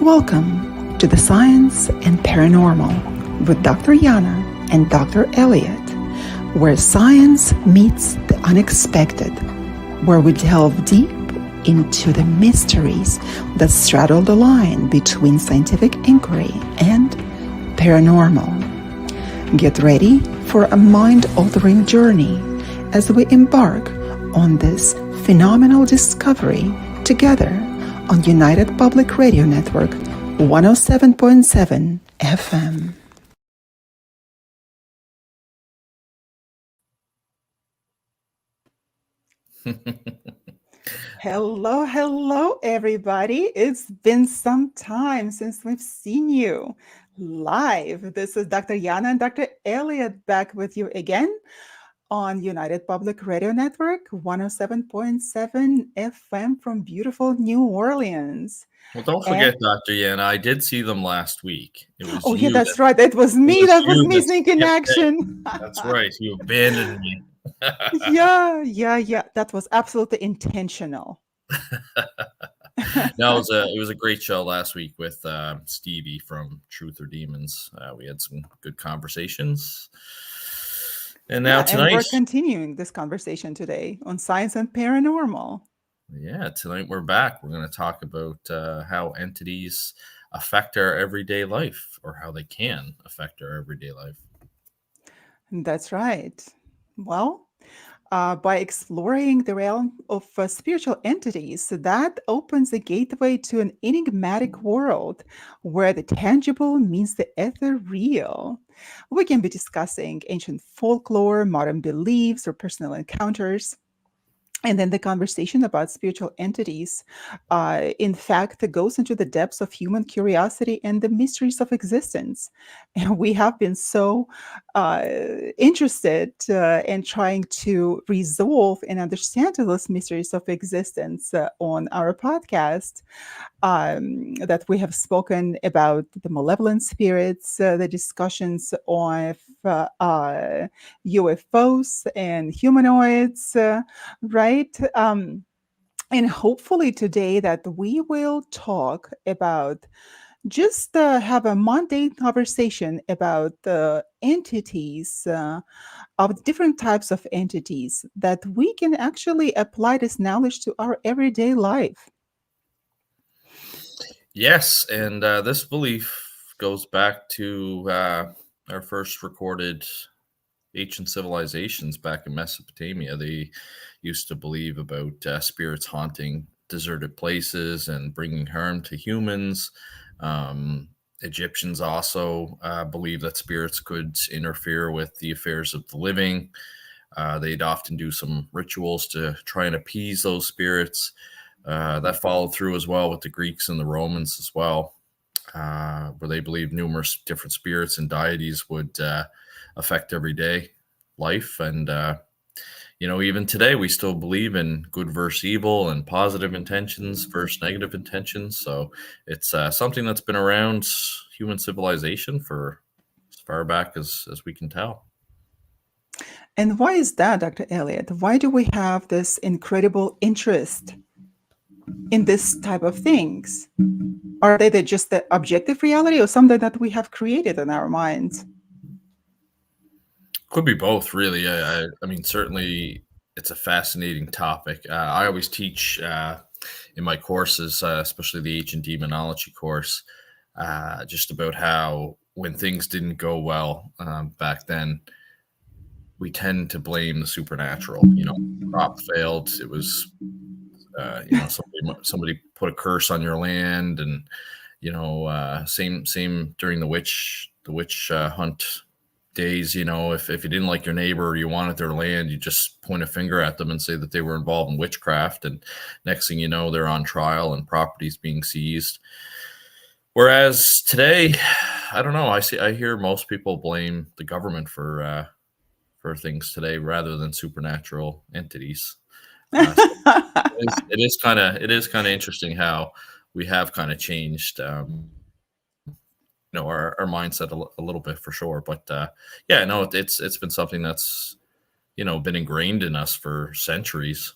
Welcome to the Science and Paranormal with Dr. Yana and Dr. Elliot, where science meets the unexpected, where we delve deep into the mysteries that straddle the line between scientific inquiry and paranormal. Get ready for a mind-altering journey as we embark on this phenomenal discovery together on United Public Radio Network 107.7 FM. Hello, everybody. It's been some time since we've seen you live. This is Dr. Yana and Dr. Elliot back with you again on United Public Radio Network 107.7 FM from beautiful New Orleans. Well, don't forget, Dr. Yana, I did see them last week. It was yeah, that's right. That was me. That was me sneaking action. That's right. You abandoned me. Yeah. That was absolutely intentional. No, it was a great show last week with Stevie from Truth or Demons. We had some good conversations. And now tonight, and we're continuing this conversation today on Science and Paranormal. Yeah, tonight we're back. We're going to talk about how entities affect our everyday life, or how they can affect our everyday life. That's right. Well, by exploring the realm of spiritual entities, that opens a gateway to an enigmatic world where the tangible meets the ethereal. We can be discussing ancient folklore, modern beliefs, or personal encounters. And then the conversation about spiritual entities, in fact, goes into the depths of human curiosity and the mysteries of existence. And we have been so interested in trying to resolve and understand those mysteries of existence on our podcast, that we have spoken about the malevolent spirits, the discussions on UFOs and humanoids, right? And hopefully today that we will talk about just have a mundane conversation about the entities, of different types of entities that we can actually apply this knowledge to our everyday life. Yes, and this belief goes back to our first recorded ancient civilizations back in Mesopotamia. They used to believe about spirits haunting deserted places and bringing harm to humans. Egyptians also believed that spirits could interfere with the affairs of the living. They'd often do some rituals to try and appease those spirits. That followed through as well with the Greeks and the Romans as well, where they believed numerous different spirits and deities would affect everyday life. And even today we still believe in good versus evil and positive intentions versus negative intentions. So it's something that's been around human civilization for as far back as we can tell. And why is that, Dr. Elliot? Why do we have this incredible interest in this type of things? Are they just the objective reality or something that we have created in our minds? Could be both, really. I mean, certainly it's a fascinating topic. I always teach in my courses, especially the ancient demonology course, just about how when things didn't go well back then, we tend to blame the supernatural. Crop failed. It was, somebody put a curse on your land, and same during the witch hunt days. If you didn't like your neighbor or you wanted their land, you just point a finger at them and say that they were involved in witchcraft, and next thing you know, they're on trial and property's being seized. Whereas today, I don't know, I hear most people blame the government for things today rather than supernatural entities. So it is kind of interesting how we have kind of changed our mindset a little bit, for sure. But it's been something that's been ingrained in us for centuries.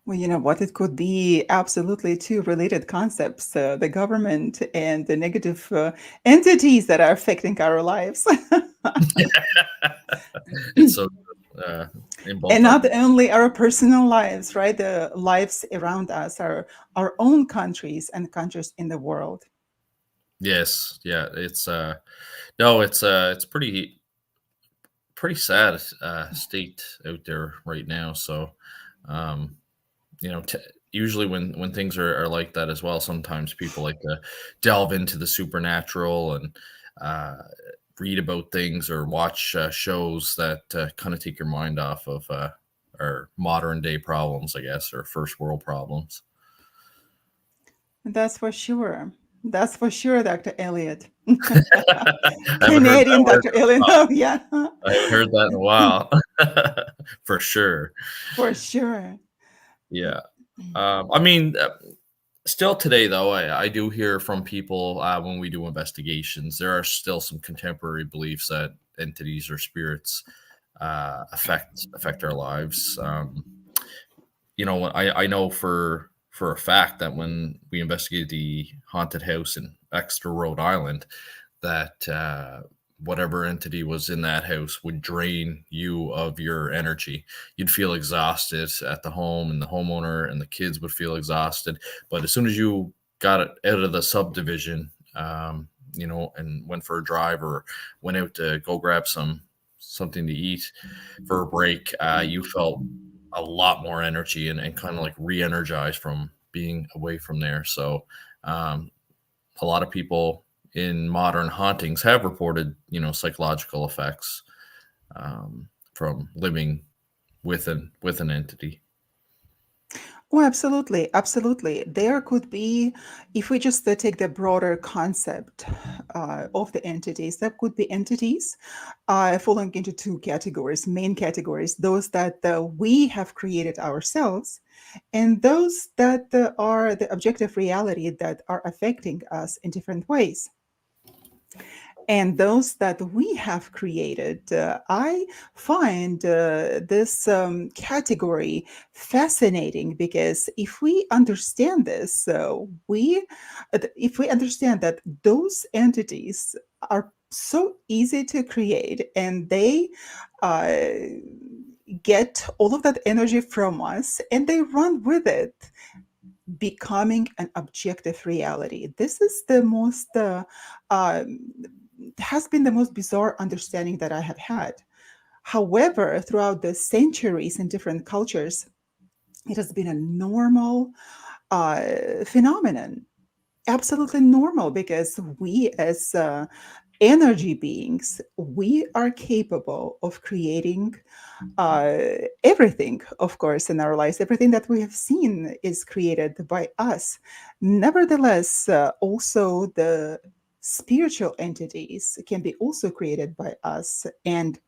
Well, you know what? It could be absolutely two related concepts, the government and the negative entities that are affecting our lives. It's so in And both our not only our personal lives, right? The lives around us, our own countries and countries in the world. yes, yeah. It's no, it's pretty sad state out there right now. So, um, you know, usually when things are like that as well, sometimes people like to delve into the supernatural and uh, read about things or watch shows that kind of take your mind off of our modern day problems, I guess, or first world problems. That's for sure. That's for sure, Dr. Elliot. I haven't heard that Canadian word Dr. in a Elliot. while. Oh, yeah, I haven't heard that in a while, for sure. for sure. Yeah. I mean, still today, though, I do hear from people when we do investigations. There are still some contemporary beliefs that entities or spirits affect our lives. I know for a fact that when we investigated the haunted house in Exeter, Rhode Island, that whatever entity was in that house would drain you of your energy. You'd feel exhausted at the home, and the homeowner and the kids would feel exhausted. But as soon as you got it out of the subdivision, and went for a drive or went out to go grab something to eat for a break, you felt a lot more energy and kind of like re-energized from being away from there. So um, a lot of people in modern hauntings have reported, psychological effects from living with an entity. Oh, absolutely. Absolutely. There could be, if we just take the broader concept of the entities, there could be entities falling into two categories, main categories, those that we have created ourselves, and those that are the objective reality that are affecting us in different ways. And those that we have created, I find this category fascinating because if we understand this, if we understand that those entities are so easy to create and they uh, get all of that energy from us and they run with it, becoming an objective reality. This is the most um, has been the most bizarre understanding that I have had. However, throughout the centuries in different cultures, it has been a normal phenomenon, absolutely normal, because we as energy beings, we are capable of creating uh, everything, of course, in our lives. Everything that we have seen is created by us. Nevertheless, also the spiritual entities can be also created by us. And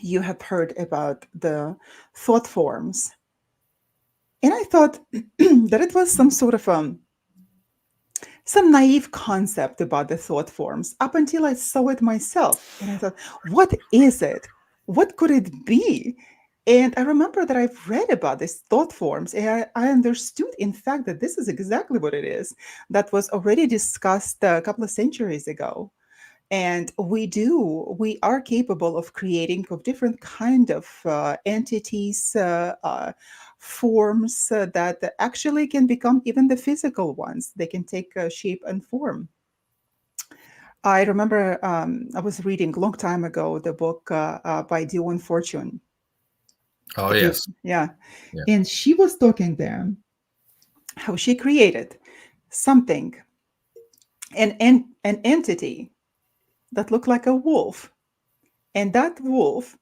you have heard about the thought forms. And I thought that it was some naive concept about the thought forms up until I saw it myself. And I thought, what is it? What could it be? And I remember that I've read about these thought forms, and I understood, in fact, that this is exactly what it is that was already discussed a couple of centuries ago. And we are capable of creating of different kind of entities, forms that actually can become even the physical ones. They can take shape and form. I remember I was reading a long time ago the book by Dion Fortune. Oh If you, yes, yeah, yeah. and she was talking there how she created something, an entity that looked like a wolf, and that wolf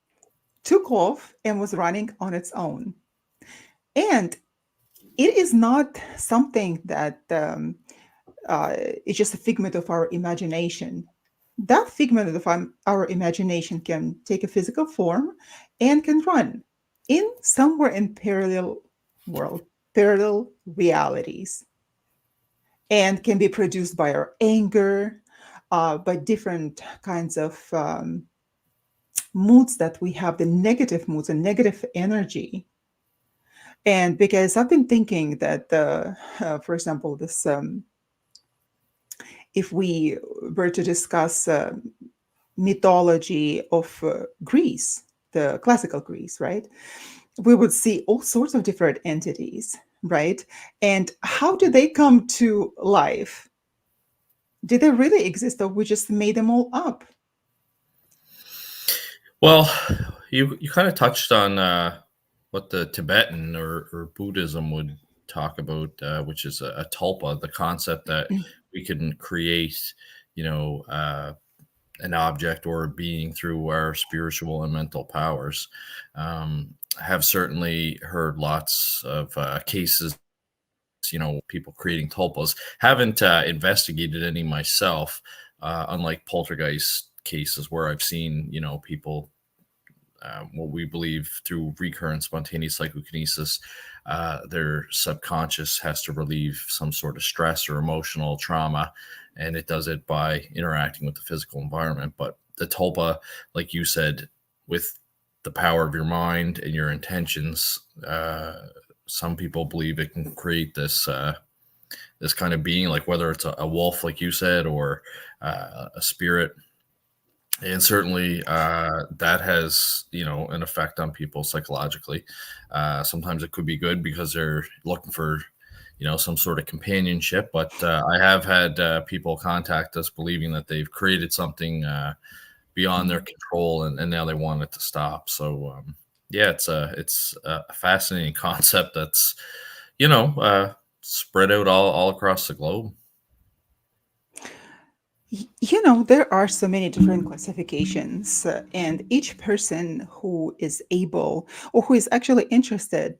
took off and was running on its own. And it is not something that is just a figment of our imagination. That figment of our imagination can take a physical form and can run in somewhere in parallel world, parallel realities, and can be produced by our anger, by different kinds of moods that we have, the negative moods and negative energy. And because I've been thinking that, for example, this if we were to discuss mythology of Greece, the classical Greece, right? We would see all sorts of different entities, right? And how did they come to life? Did they really exist, or we just made them all up? Well, you kind of touched on what the Tibetan or Buddhism would talk about, which is a tulpa, the concept that we can create, you know, an object or a being through our spiritual and mental powers. I have certainly heard lots of cases, people creating tulpas. Haven't investigated any myself, unlike poltergeist cases where I've seen, people, what we believe through recurrent spontaneous psychokinesis, their subconscious has to relieve some sort of stress or emotional trauma, and it does it by interacting with the physical environment. But the tulpa, like you said, with the power of your mind and your intentions, some people believe it can create this kind of being, like whether it's a wolf, like you said, or a spirit. And certainly that has an effect on people psychologically. Sometimes it could be good because they're looking for some sort of companionship, but I have had people contact us believing that they've created something beyond their control, and now they want it to stop. So yeah, it's a fascinating concept that's spread out all across the globe. There are so many different classifications, and each person who is able or who is actually interested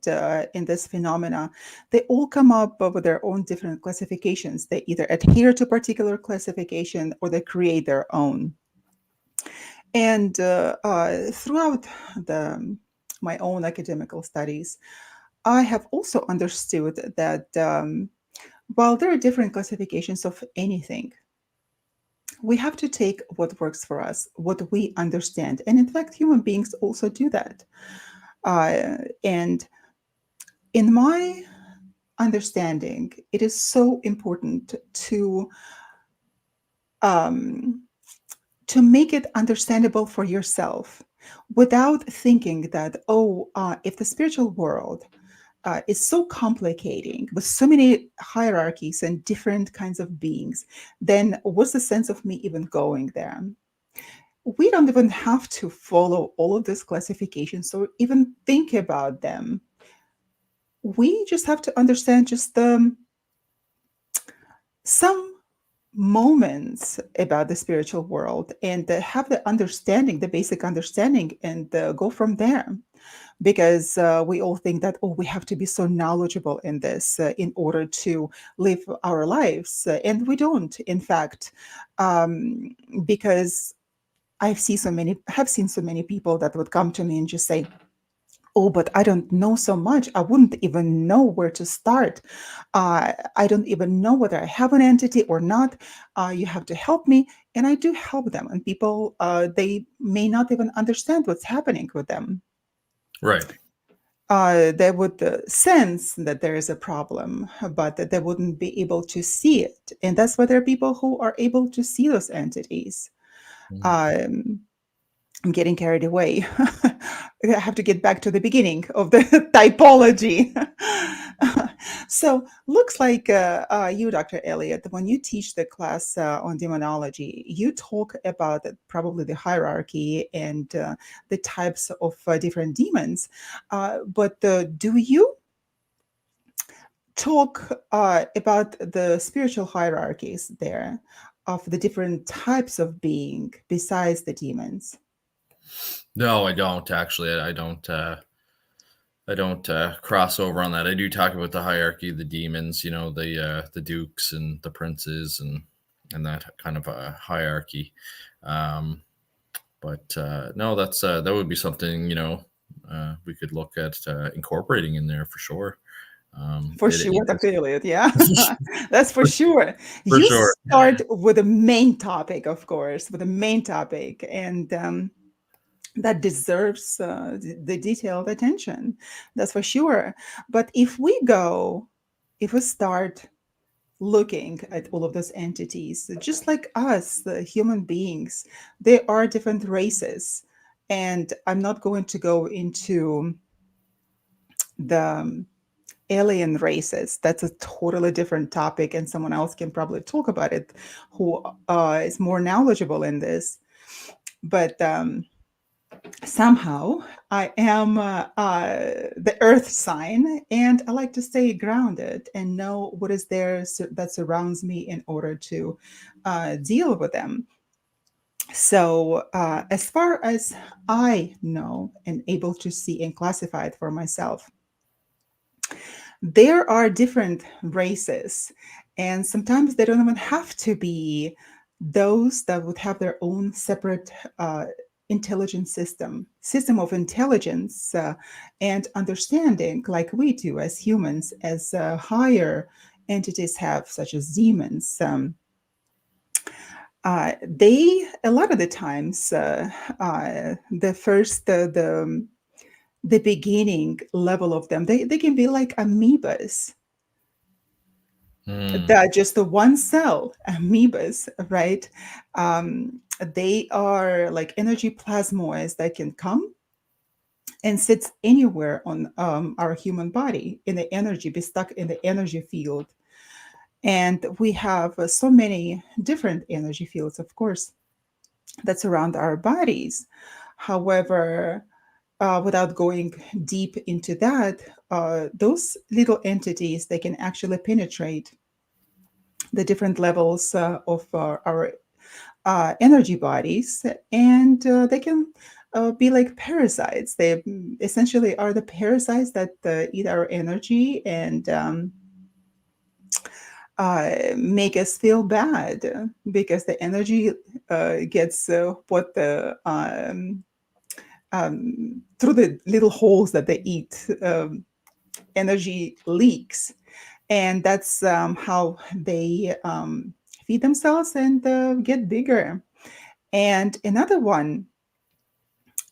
in this phenomena, they all come up with their own different classifications. They either adhere to particular classification or they create their own. And throughout my own academical studies, I have also understood that while there are different classifications of anything, we have to take what works for us, what we understand. And in fact, human beings also do that. And in my understanding, it is so important um, to make it understandable for yourself without thinking that, oh, if the spiritual world is so complicating with so many hierarchies and different kinds of beings, then what's the sense of me even going there? We don't even have to follow all of these classifications or even think about them. We just have to understand just some moments about the spiritual world and have the understanding, the basic understanding, and go from there. Because we all think that, oh, we have to be so knowledgeable in this in order to live our lives. And we don't, in fact, because have seen so many people that would come to me and just say, oh, but I don't know so much. I wouldn't even know where to start. I don't even know whether I have an entity or not. You have to help me. And I do help them. And people, they may not even understand what's happening with them. Right. They would sense that there is a problem, but that they wouldn't be able to see it. And that's why there are people who are able to see those entities. Um, I'm getting carried away. I have to get back to the beginning of the typology. So, looks like you, Dr. Elliott, when you teach the class on demonology, you talk about probably the hierarchy and the types of different demons. But do you talk about the spiritual hierarchies there of the different types of being besides the demons? No, I don't actually. I don't cross over on that. I do talk about the hierarchy, the demons, the dukes and the princes, and that kind of a hierarchy. Um, but no, that would be something we could look at incorporating in there for sure. For It sure, is Dr. Elliott. Yeah, that's for sure. for You sure. start with the main topic, of course, with the main topic. And that deserves the detailed attention. That's for sure. But if we start looking at all of those entities, just like us, the human beings, there are different races. And I'm not going to go into the alien races. That's a totally different topic, and someone else can probably talk about it who is more knowledgeable in this. But somehow I am the earth sign, and I like to stay grounded and know what is there that surrounds me in order to deal with them. So, as far as I know and able to see and classify it for myself, there are different races, and sometimes they don't even have to be those that would have their own separate intelligence system of intelligence and understanding, like we do as humans, as higher entities have, such as demons. They a lot of the times the first the beginning level of them, they can be like amoebas, Hmm. that just the one cell amoebas, right? They are like energy plasmoids that can come and sits anywhere on our human body in the energy, be stuck in the energy field. And we have so many different energy fields, of course, that surround our bodies. However, without going deep into that, those little entities, they can actually penetrate the different levels of our energy bodies, and they can be like parasites. They essentially are the parasites that eat our energy and make us feel bad because the energy gets what the through the little holes that they eat, energy leaks, and that's how they feed themselves and get bigger. And another one,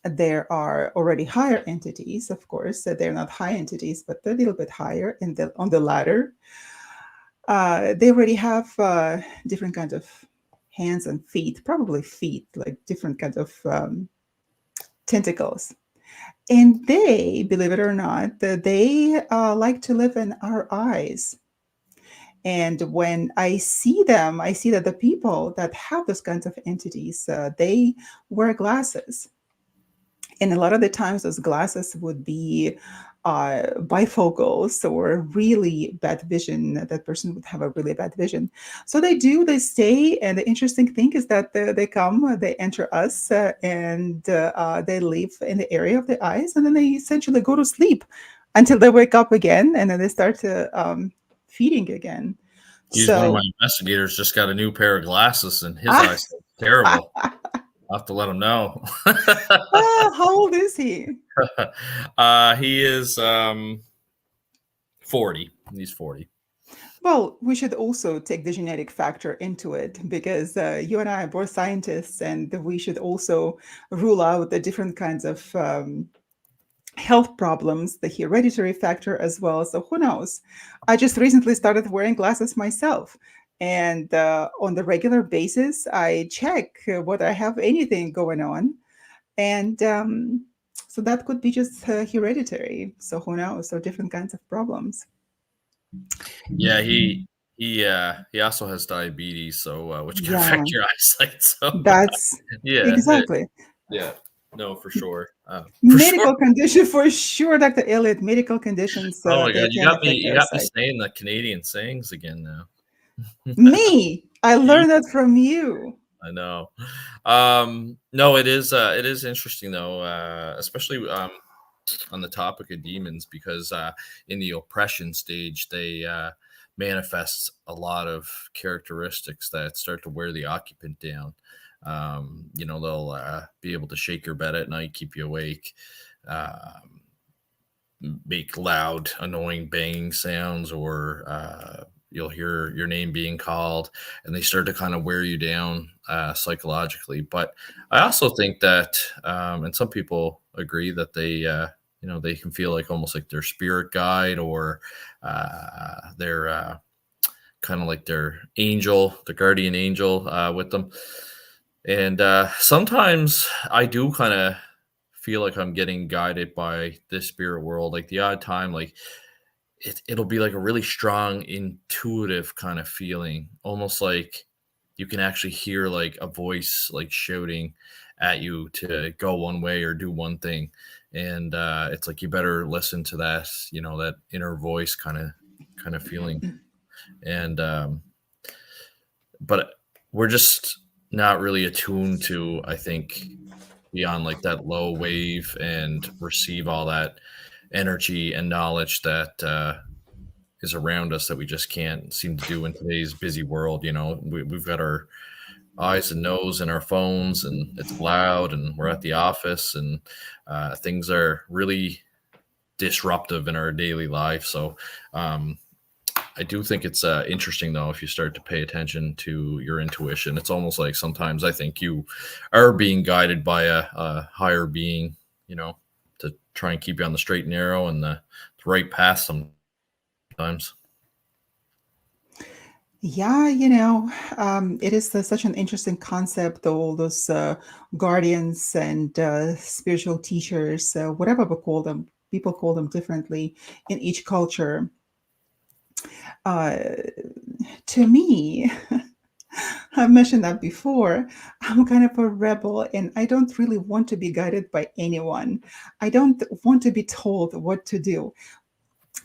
there are already higher entities, of course. So they're not high entities, but they're a little bit higher in on the ladder. They already have different kinds of hands and feet, probably feet, like different kinds of tentacles. And they, believe it or not, they like to live in our eyes. And when I see them, I see that the people that have those kinds of entities, they wear glasses. And a lot of the times, those glasses would be bifocals or really bad vision. That person would have a really bad vision. So they stay. And the interesting thing is that they come, they enter us, and they live in the area of the eyes. And then they essentially go to sleep until they wake up again. And then they start to feeding again. He's one of my So, investigators. Just got a new pair of glasses, and his eyes look terrible. I'll have to let him know. how old is he? He is 40. He's 40. Well, we should also take the genetic factor into it because you and I are both scientists, and we should also rule out the different kinds of health problems, the hereditary factor as well. So who knows? I just recently started wearing glasses myself. And on the regular basis, I check whether I have anything going on. And so that could be just hereditary. So who knows? So different kinds of problems. Yeah, he also has diabetes, so which can Yeah, affect your eyesight. So that's yeah, exactly. yeah, no, for sure, for sure. Medical condition for sure, Dr. Elliott. Medical conditions, Oh my they god, can affect you our got me sight. saying the Canadian sayings again now. Me, I You- learned that from you. I know. No, it is interesting though, especially on the topic of demons, because in the oppression stage, they manifest a lot of characteristics that start to wear the occupant down. They'll be able to shake your bed at night, keep you awake, make loud, annoying banging sounds, or you'll hear your name being called, and they start to kind of wear you down psychologically. But I also think that, and some people agree that they can feel like almost like their spirit guide, or their kind of like their angel, the guardian angel with them. And sometimes I do kind of feel like I'm getting guided by this spirit world. Like the odd time, like it'll be like a really strong, intuitive kind of feeling, almost like you can actually hear like a voice like shouting at you to go one way or do one thing. And it's like you better listen to that, that inner voice kind of feeling. And but we're just not really attuned to, I think, beyond like that low wave and receive all that energy and knowledge that is around us that we just can't seem to do in today's busy world. We've got our eyes and nose in our phones, and it's loud, and we're at the office, and things are really disruptive in our daily life. So um, I do think it's interesting, though, if you start to pay attention to your intuition. It's almost like sometimes I think you are being guided by a higher being, to try and keep you on the straight and narrow and the right path sometimes. Yeah, it is such an interesting concept, all those guardians and spiritual teachers, whatever we call them. People call them differently in each culture. Uh, to me, I mentioned that before. I'm kind of a rebel and I don't really want to be guided by anyone. I don't want to be told what to do.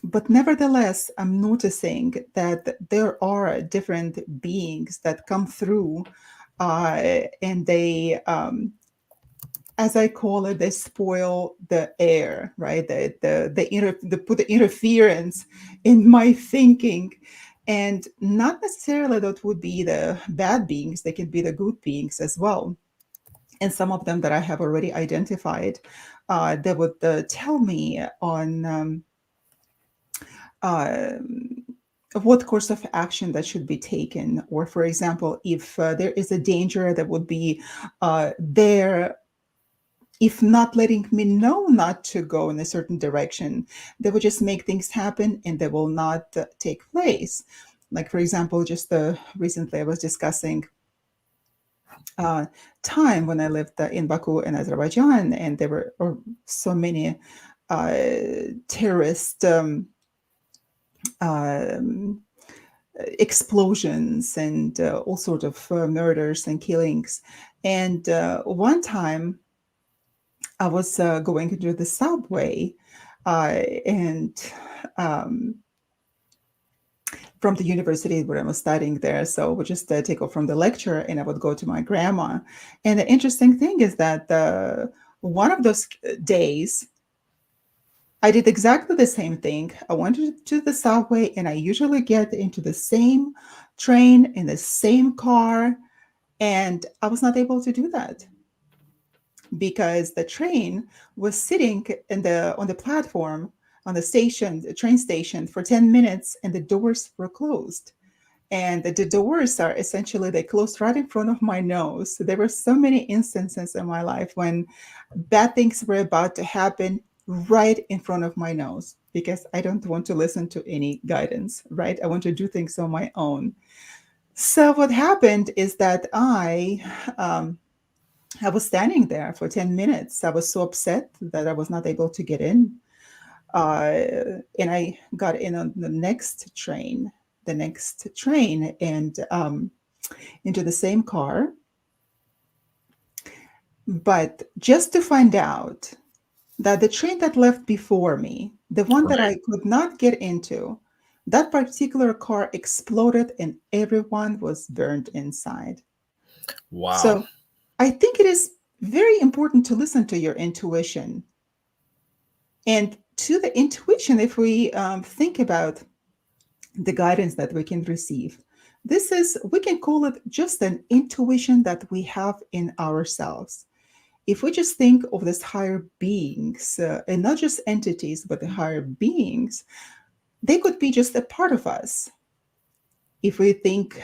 But nevertheless, I'm noticing that there are different beings that come through, and they, as I call it, they spoil the air, right? They put the interference in my thinking, and not necessarily that would be the bad beings. They can be the good beings as well. And some of them that I have already identified, they would tell me on. Um, what course of action that should be taken, or for example, if there is a danger that would be there, if not letting me know not to go in a certain direction, they would just make things happen and they will not take place. Like, for example, just recently I was discussing uh, time when I lived in Baku in Azerbaijan, and there were so many terrorist um, explosions and all sorts of murders and killings. And one time I was going into the subway, and um, from the university where I was studying there. So I would just take off from the lecture and I would go to my grandma. And the interesting thing is that one of those days, I did exactly the same thing. I went to the subway and I usually get into the same train in the same car. And I was not able to do that because the train was sitting on the platform on the station, the train station, for 10 minutes and the doors were closed. And the doors are essentially, they closed right in front of my nose. So there were so many instances in my life when bad things were about to happen right in front of my nose, because I don't want to listen to any guidance, right? I want to do things on my own. So what happened is that I was standing there for 10 minutes. I was so upset that I was not able to get in. And I got in on the next train, and into the same car. But just to find out that the train that left before me, the one that Right. I could not get into, that particular car exploded and everyone was burned inside. Wow. So I think it is very important to listen to your intuition. And to the intuition, if we think about the guidance that we can receive, we can call it just an intuition that we have in ourselves. If we just think of these higher beings, and not just entities, but the higher beings, they could be just a part of us. If we think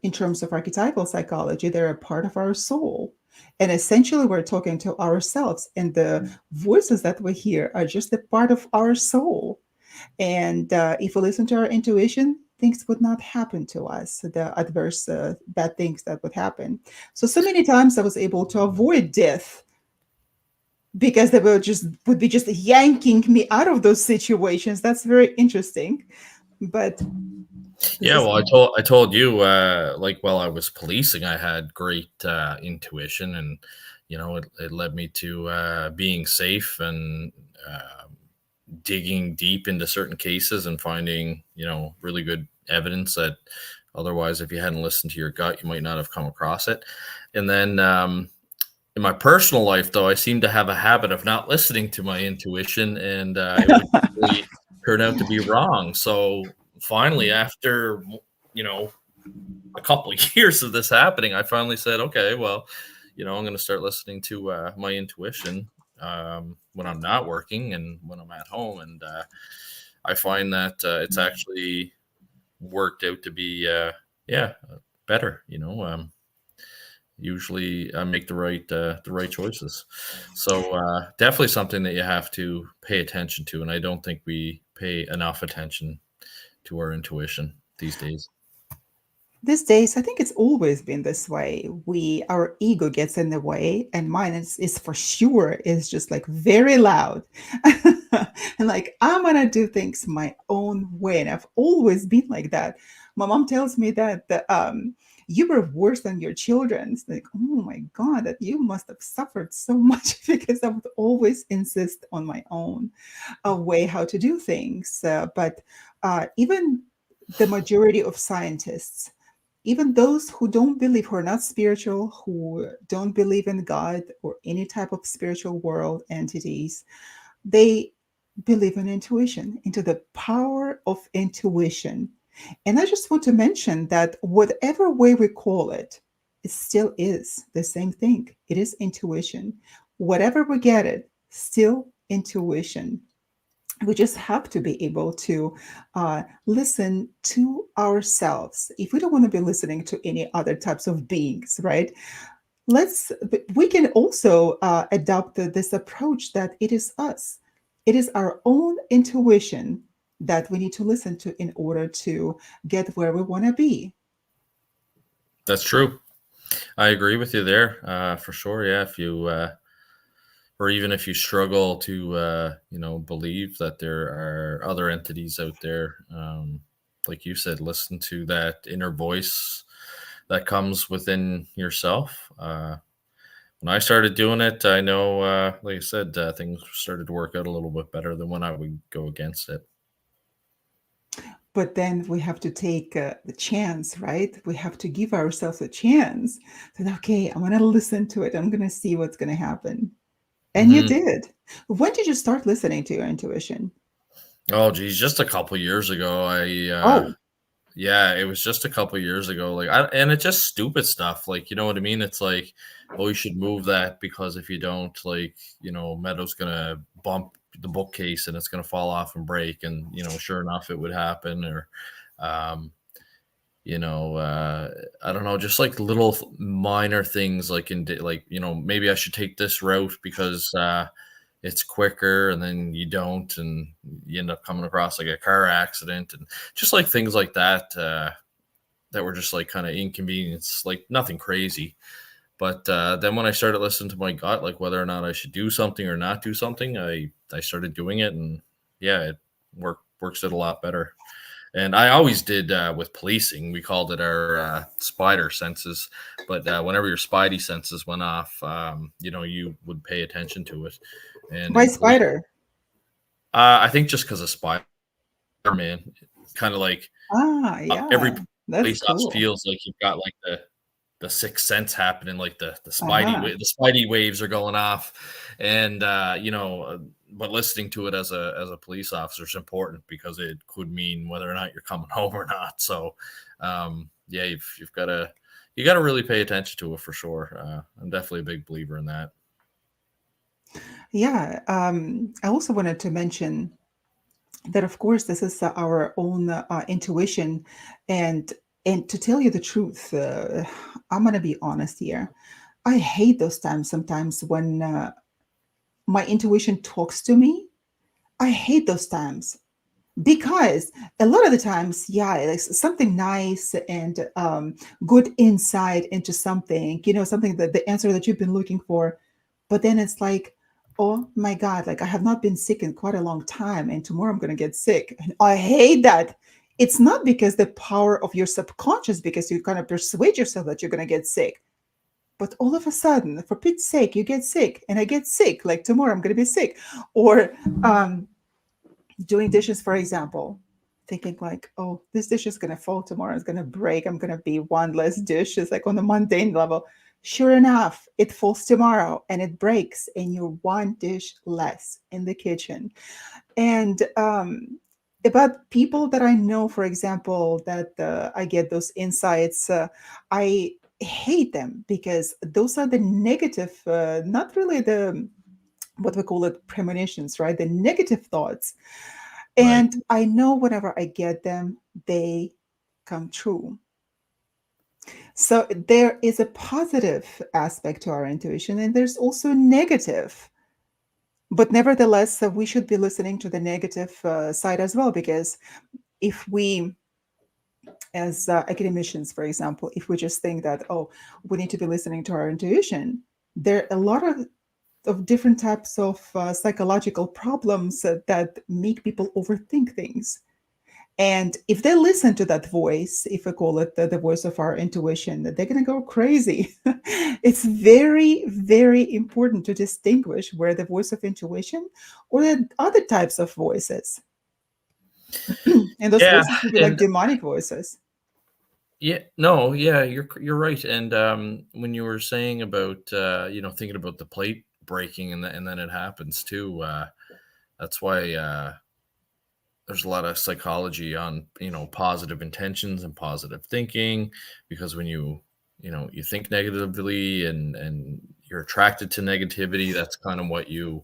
in terms of archetypal psychology, they're a part of our soul. And essentially, we're talking to ourselves, and the voices that we hear are just a part of our soul. And if we listen to our intuition, things would not happen to us, the adverse, bad things that would happen. So many times I was able to avoid death because they would be just yanking me out of those situations. That's very interesting. But this Yeah, is well, I told you, like while I was policing, I had great intuition, and it led me to being safe and digging deep into certain cases and finding really good evidence that otherwise, if you hadn't listened to your gut, you might not have come across it. And then in my personal life, though, I seem to have a habit of not listening to my intuition, and it would usually turn out to be wrong. So finally, after you know a couple of years of this happening, I finally said, okay, well, I'm going to start listening to my intuition when I'm not working and when I'm at home, and I find that it's actually worked out to be yeah better. Usually I make the right choices. So definitely something that you have to pay attention to, and I don't think we pay enough attention to our intuition these days. these days, I think it's always been this way. Our ego gets in the way, and mine is for sure is just like very loud. And like, I'm gonna do things my own way. And I've always been like that. My mom tells me that you were worse than your children. It's like, oh my God, that you must have suffered so much because I would always insist on my own way how to do things. But even the majority of scientists, even those who don't believe, who are not spiritual, who don't believe in God or any type of spiritual world entities, they believe in intuition, into the power of intuition. And I just want to mention that whatever way we call it, it still is the same thing. It is intuition. Whatever we get it, still intuition. We just have to be able to listen to ourselves. If we don't want to be listening to any other types of beings, right? We can also adopt this approach that it is us. It is our own intuition that we need to listen to in order to get where we want to be. That's true. I agree with you there, for sure. Yeah, if you or even if you struggle to believe that there are other entities out there, like you said, listen to that inner voice that comes within yourself. When I started doing it, I know, like I said, things started to work out a little bit better than when I would go against it. But then we have to take the chance, right? We have to give ourselves a chance. Then, okay, I'm going to listen to it. I'm going to see what's going to happen. And you Hmm. did. When did you start listening to your intuition? Oh, geez, just a couple years ago, Oh, yeah, it was just a couple years ago. And it's just stupid stuff. Like, you know what I mean? It's like, oh, you should move that because if you don't, like, Meadow's gonna bump the bookcase and it's gonna fall off and break. And sure enough, it would happen. Or, um, you know, uh, I don't know, just like little minor things, like like maybe I should take this route because it's quicker, and then you don't, and you end up coming across like a car accident, and just like things like that. That were just like kind of inconvenience, like nothing crazy. But then when I started listening to my gut, like whether or not I should do something or not do something, I started doing it, and yeah, it works it a lot better. And I always did with policing. We called it our spider senses. But whenever your spidey senses went off, you would pay attention to it. And why in police, spider? I think just because of Spider Man, kind of like Ah, every yeah, that's police officer cool. feels like you've got like the sixth sense happening, like the Uh-huh. the spidey waves are going off, and but listening to it as a police officer is important because it could mean whether or not you're coming home or not. So yeah, you've got to really pay attention to it for sure. I'm definitely a big believer in that. Yeah, I also wanted to mention that of course this is our own intuition. And and to tell you the truth, I'm gonna be honest here. I hate those times sometimes when my intuition talks to me. I hate those times because a lot of the times, yeah, it's something nice and good insight into something, something that the answer that you've been looking for. But then it's like, oh my God, like I have not been sick in quite a long time, and tomorrow I'm going to get sick. And I hate that. It's not because the power of your subconscious, because you kind of persuade yourself that you're going to get sick. But all of a sudden, for Pete's sake, you get sick, and I get sick. Like tomorrow, I'm going to be sick. Or um, doing dishes, for example, thinking like, oh, this dish is going to fall tomorrow, it's going to break, I'm going to be one less dish. It's like on the mundane level. Sure enough, it falls tomorrow and it breaks, and you're one dish less in the kitchen. And about people that I know, for example, that I get those insights, I hate them because those are the negative, not really the what we call it premonitions, right? The negative thoughts. Right. And I know whenever I get them, they come true. So there is a positive aspect to our intuition, and there's also negative. But nevertheless, we should be listening to the negative side as well, because if we, as academicians, for example, if we just think that, oh, we need to be listening to our intuition, there are a lot of different types of psychological problems that make people overthink things. And if they listen to that voice, if I call it the voice of our intuition, they're going to go crazy. It's very, very important to distinguish where the voice of intuition or the other types of voices. And those Yeah, voices can be like and demonic voices. yeah, no, yeah, you're right. And when you were saying about thinking about the plate breaking and then it happens too, that's why there's a lot of psychology on positive intentions and positive thinking, because when you think negatively and you're attracted to negativity, that's kind of what you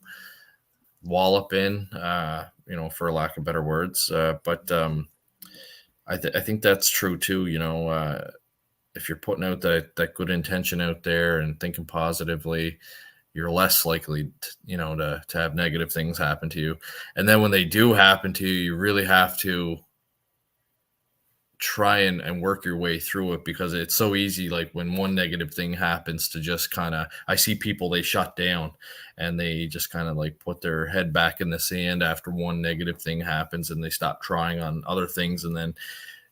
wallop in, for lack of better words. But I think that's true too. If you're putting out that good intention out there and thinking positively, you're less likely to have negative things happen to you. And then when they do happen to you, you really have to try and work your way through it, because it's so easy, like when one negative thing happens, to just kind of, I see people, they shut down and they just kind of like put their head back in the sand after one negative thing happens, and they stop trying on other things. And then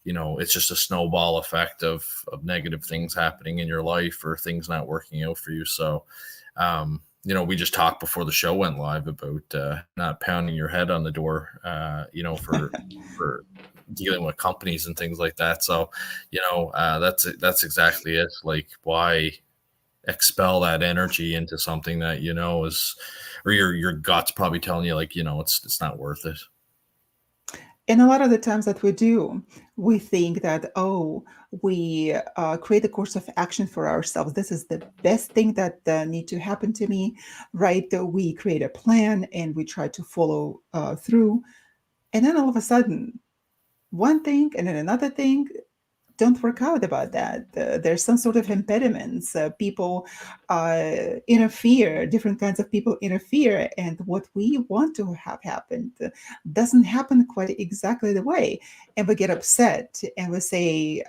it's just a snowball effect of negative things happening in your life or things not working out for you. So we just talked before the show went live about not pounding your head on the door, for dealing with companies and things like that. So, that's exactly it. Like, why expel that energy into something that is, or your gut's probably telling you, like, it's not worth it. And a lot of the times that we do, we think that, oh, we create a course of action for ourselves. This is the best thing that need to happen to me, right? We create a plan and we try to follow through. And then all of a sudden, one thing and then another thing don't work out about that. There's some sort of impediments. People interfere, different kinds of people interfere, and what we want to have happened doesn't happen quite exactly the way. And we get upset and we say,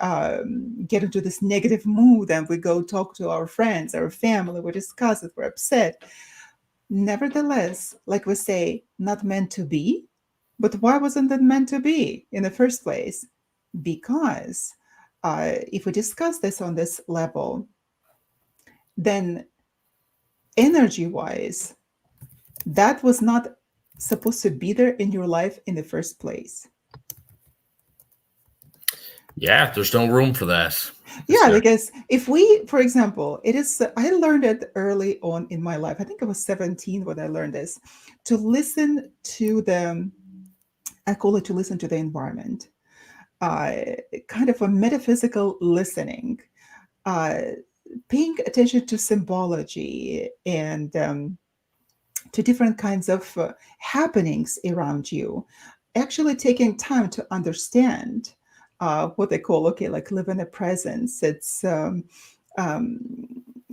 get into this negative mood, and we go talk to our friends, our family, we discuss it, we're upset. Nevertheless, like we say, not meant to be. But why wasn't it meant to be in the first place? Because if we discuss this on this level, then energy wise, that was not supposed to be there in your life in the first place. Yeah, there's no room for that, is Yeah, there? because if we, for example, it is, I learned it early on in my life. I think I was 17 when I learned this, to listen to the, I call it to listen to the environment, uh, kind of a metaphysical listening, uh, paying attention to symbology and to different kinds of happenings around you. actually taking time to understand what they call, okay, like live in the presence. Um,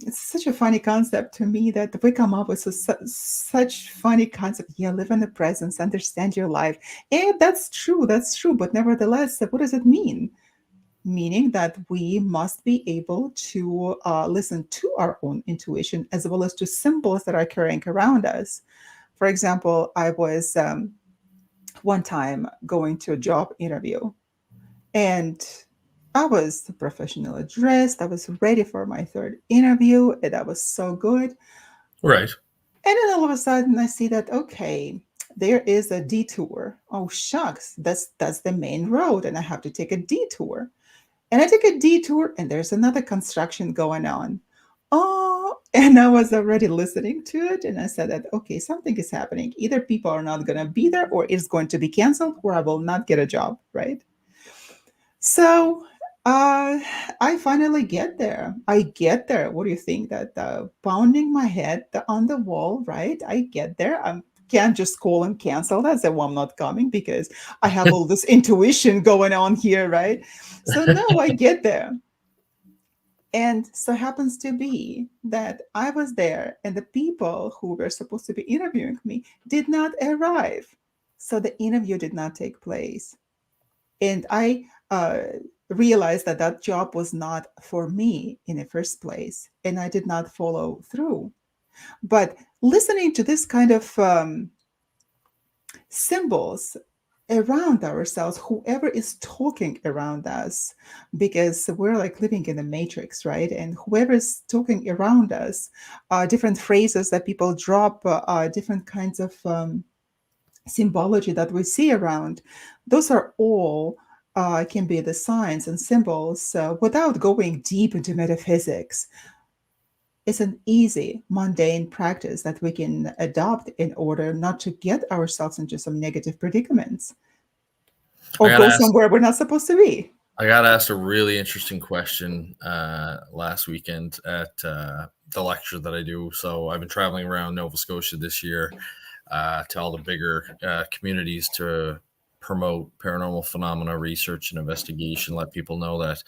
it's such a funny concept to me that we come up with such funny concept. Yeah, live in the presence, understand your life. And that's true. But nevertheless, what does it mean? Meaning that we must be able to listen to our own intuition as well as to symbols that are occurring around us. For example, I was one time going to a job interview, and I was professionally dressed. I was ready for my third interview, and that was so good. Right. And then all of a sudden, I see that, okay, there is a detour. Oh shucks, that's the main road, and I have to take a detour. And I took a detour, and there's another construction going on. Oh, and I was already listening to it, and I said that, okay, something is happening. Either people are not going to be there, or it's going to be canceled, or I will not get a job, right? So uh, I finally get there. I get there. What do you think? That pounding my head on the wall, right? I get there. I can't just call and cancel that. Say, well, I'm not coming because I have all this intuition going on here, right? So no, I get there. And so happens to be that I was there and the people who were supposed to be interviewing me did not arrive. So the interview did not take place. And I realized that that job was not for me in the first place. And I did not follow through. But listening to this kind of symbols around ourselves, whoever is talking around us, because we're like living in a matrix, right? And whoever is talking around us, different phrases that people drop, different kinds of symbology that we see around, those are all can be the signs and symbols without going deep into metaphysics. It's an easy, mundane practice that we can adopt in order not to get ourselves into some negative predicaments I or got go asked. somewhere we're not supposed to be. I got asked a really interesting question last weekend at the lecture that I do. So I've been traveling around Nova Scotia this year to all the bigger communities to promote paranormal phenomena research and investigation. Let people know that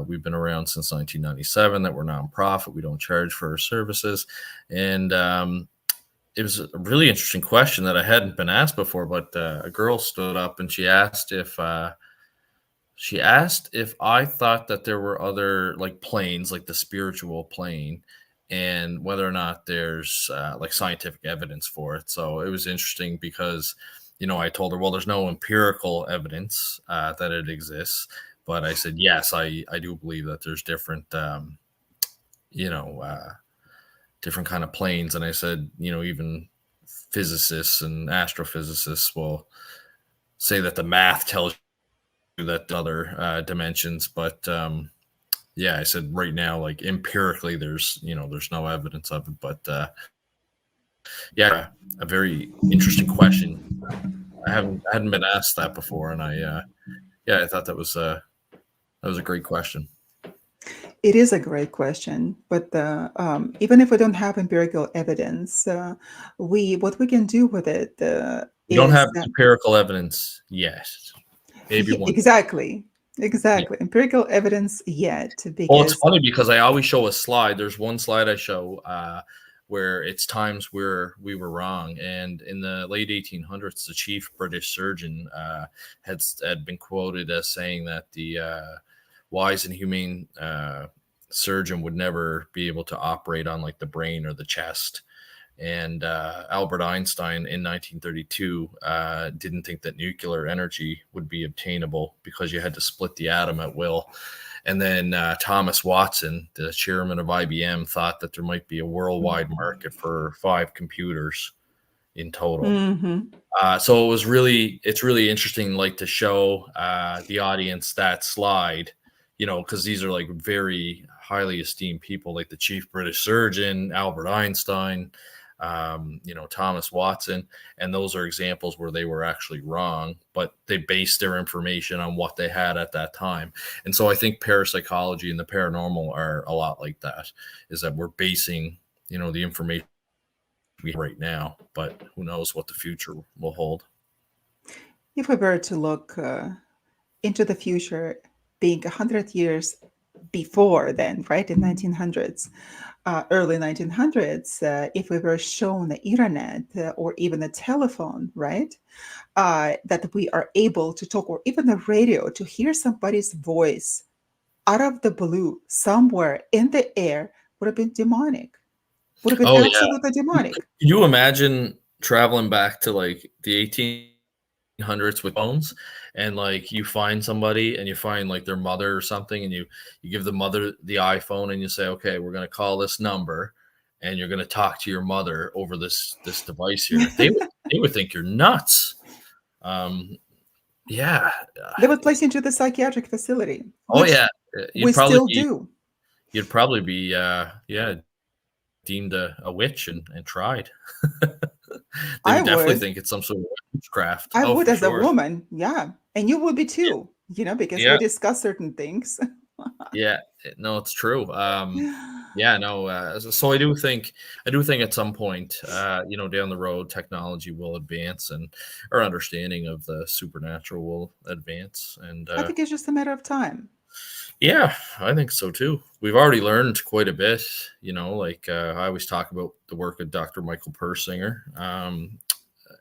we've been around since 1997. That we're nonprofit. We don't charge for our services, and it was a really interesting question that I hadn't been asked before. But a girl stood up and she asked if I thought that there were other like planes, like the spiritual plane, and whether or not there's like scientific evidence for it. So it was interesting because, I told her, well, there's no empirical evidence that it exists, but I said, yes, I do believe that there's different, you know, uh, different kind of planes. And I said, even physicists and astrophysicists will say that the math tells you that other dimensions, but yeah, I said right now, like empirically, there's no evidence of it. But yeah, a very interesting question. I hadn't been asked that before, and yeah, I thought that was a great question. It is a great question, but even if we don't have empirical evidence, we what we can do with it We don't is have empirical evidence yet. Maybe one day. exactly, Yeah. exactly empirical evidence yet, Well, it's because funny because I always show a slide. There's one slide I show where it's times where we were wrong. And in the late 1800s, the chief British surgeon had been quoted as saying that the wise and humane surgeon would never be able to operate on like the brain or the chest. And Albert Einstein in 1932 didn't think that nuclear energy would be obtainable because you had to split the atom at will. And then Thomas Watson, the chairman of IBM, thought that there might be a worldwide market for 5 computers in total. Mhm. So it's really interesting, like to show the audience that slide, because these are like very highly esteemed people, like the chief British surgeon, Albert Einstein, Thomas Watson, and those are examples where they were actually wrong, but they based their information on what they had at that time. And so I think parapsychology and the paranormal are a lot like that, is that we're basing, the information we have right now, but who knows what the future will hold. If we were to look into the future, being 100 years before then, right, in 1900s, early 1900s, if we were shown the internet or even a telephone, right, that we are able to talk, or even the radio, to hear somebody's voice out of the blue somewhere in the air, would have been demonic, would have been Oh yeah. absolutely demonic. Can you imagine traveling back to like the 1800s with phones, and like you find somebody and you find like their mother or something, and you give the mother the iPhone and you say, okay, we're going to call this number and you're going to talk to your mother over this device here. They would think you're nuts. Um, yeah. They would place you into the psychiatric facility, Oh which yeah. we You'd probably still be do. you'd probably be yeah, deemed a witch and tried. They I would definitely would. think it's some sort of witchcraft. I Oh, would for as a sure. woman, yeah. And you would be Yeah. too, because we Yeah. discuss certain things. Yeah. No, it's true. Yeah, no. So I do think at some point, down the road, technology will advance and our understanding of the supernatural will advance. And I think it's just a matter of time. yeah, I think so too. We've already learned quite a bit. Like I always talk about the work of Dr. Michael Persinger.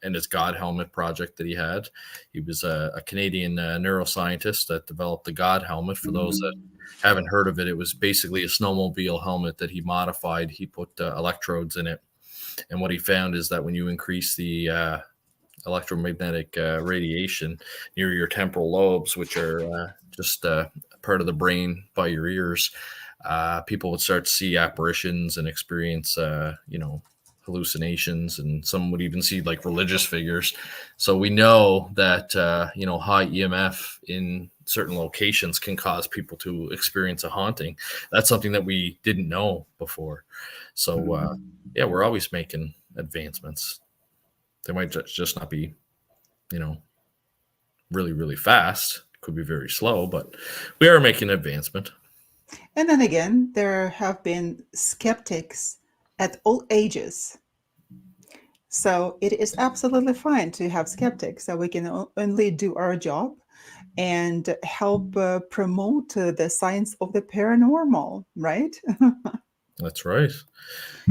And his God helmet project that he had. He was a Canadian neuroscientist that developed the God helmet. For those that haven't heard of it, it was basically a snowmobile helmet that he modified. He put electrodes in it. And what he found is that when you increase the electromagnetic radiation near your temporal lobes, which are just part of the brain by your ears, people would start to see apparitions and experience, hallucinations, and some would even see like religious figures. So we know that high EMF in certain locations can cause people to experience a haunting. That's something that we didn't know before. So yeah, we're always making advancements. They might just not be, you know, really really fast. It could be very slow, but we are making advancement. And then again, there have been skeptics at all ages. So it is absolutely fine to have skeptics, so we can only do our job and help promote the science of the paranormal, right? That's right.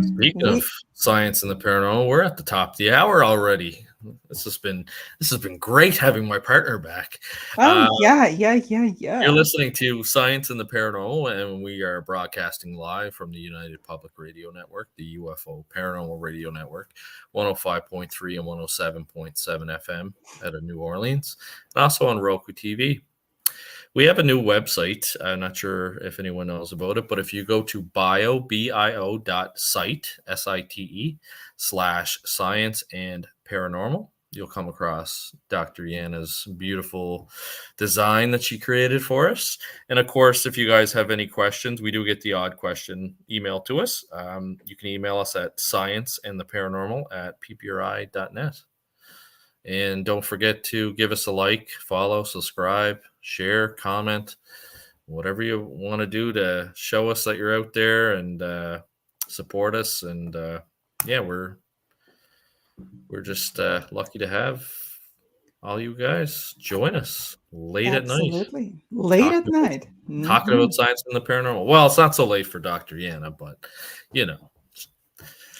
Speaking of we science and the paranormal, we're at the top of the hour already. This has been this has been great having my partner back. Oh, Uh, yeah, yeah, yeah, you're yeah. listening to Science and the Paranormal, and we are broadcasting live from the United Public Radio Network, the UFO Paranormal Radio Network, 105.3 and 107.7 FM out of New Orleans, and also on Roku TV. We have a new website. I'm not sure if anyone knows about it, but if you go to bio dot site, SITE, /science and paranormal, you'll come across Dr. Yana's beautiful design that she created for us. And of course, if you guys have any questions, we do get the odd question emailed to us. You can email us at scienceandtheparanormal@ppri.net. And don't forget to give us a like, follow, subscribe, share, comment, whatever you want to do to show us that you're out there and support us. And yeah, we're just lucky to have all you guys join us late at night Absolutely. Late talking at about, night. talking about science and the paranormal. Well, it's not so late for Dr. Yana, but you know.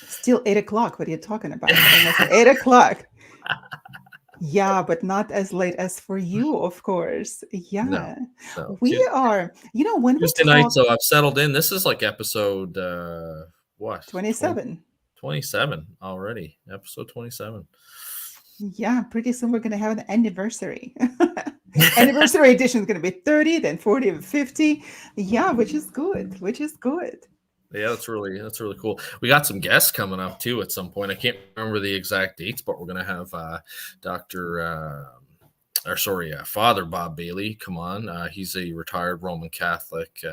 Still 8 o'clock. What are you talking about? Almost 8 o'clock. Yeah, but not as late as for you, of course. No, Yeah. no. We are, when we Tuesday night, talk so I've settled in. This is like episode what 20, 27, 27 already. Episode 27. yeah, pretty soon we're going to have an anniversary. Anniversary edition is going to be 30, then 40 and 50. Yeah, which is good, which is good. Yeah, that's really cool. We got some guests coming up too at some point. I can't remember the exact dates, but we're gonna have Doctor Father Bob Bailey come on. He's a retired Roman Catholic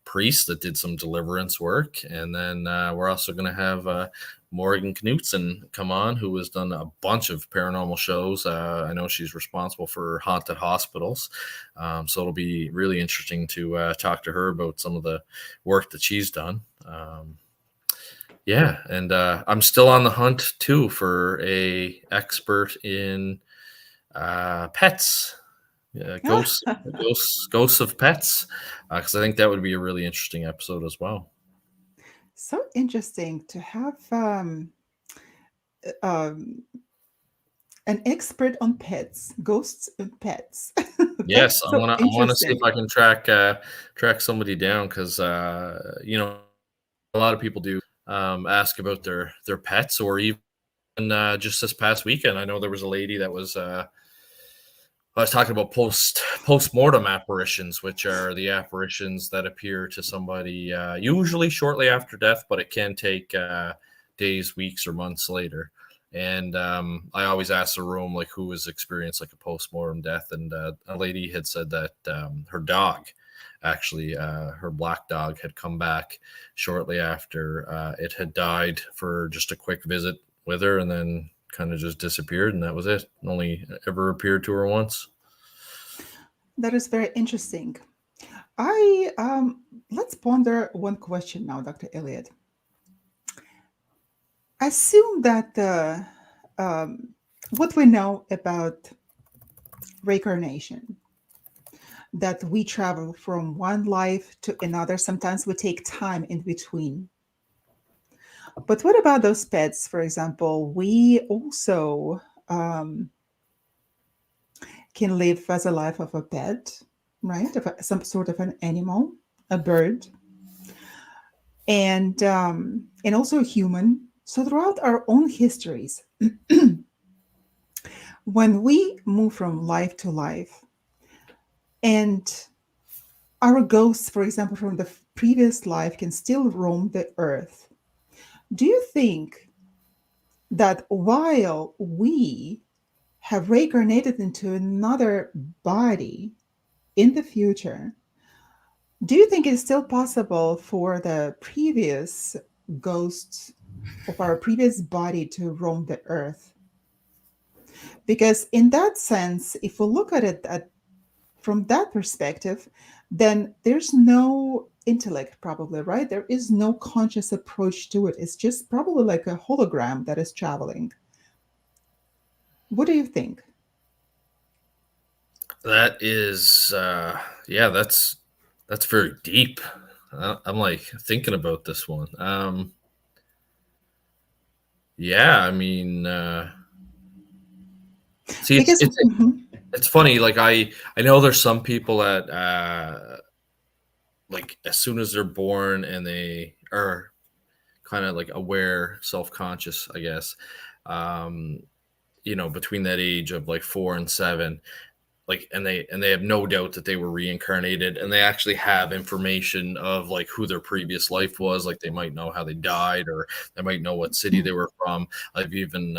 priest that did some deliverance work, and then we're also gonna have Morgan Knutson come on, who has done a bunch of paranormal shows. I know she's responsible for haunted hospitals. So it'll be really interesting to talk to her about some of the work that she's done. Yeah, and I'm still on the hunt too for a expert in Pets. Yeah, ghosts of pets, because I think that would be a really interesting episode as well. So interesting to have um, an expert on pets, ghosts and pets. Yes, That's so I wanna see if interesting. I can track somebody down because a lot of people do ask about their pets, or even just this past weekend, I know there was a lady that was. I was talking about post-mortem apparitions, which are the apparitions that appear to somebody usually shortly after death, but it can take days, weeks, or months later. And I always ask the room like who has experienced like a post-mortem death, and a lady had said that her dog, actually, her black dog, had come back shortly after it had died for just a quick visit with her, and then kind of just disappeared, and that was it. Only ever appeared to her once. That is very interesting. I Let's ponder one question now, Dr. Elliot. Assume that what we know about reincarnation, that we travel from one life to another. Sometimes we take time in between. But what about those pets, for example? We also can live as a life of a pet, right? Some sort of an animal, a bird, and also a human. So throughout our own histories, when we move from life to life, and our ghosts, for example, from the previous life, can still roam the earth. Do you think that while we have reincarnated into another body in the future, do you think it's still possible for the previous ghosts of our previous body to roam the earth? Because in that sense, if we look at it from that perspective, then there's no intellect, probably, right? There is no conscious approach to it. It's just probably like a hologram that is traveling. What do you think? That is, yeah, that's very deep. I'm like thinking about this one. Yeah, I mean, see, Because mhm, it's funny. Like I know there's some people that like as soon as they're born and they are kind of like aware, self conscious, I guess. Um, between that age of like 4 and 7, like and they have no doubt that they were reincarnated, and they actually have information of like who their previous life was, like they might know how they died, or they might know what city they were from. I've even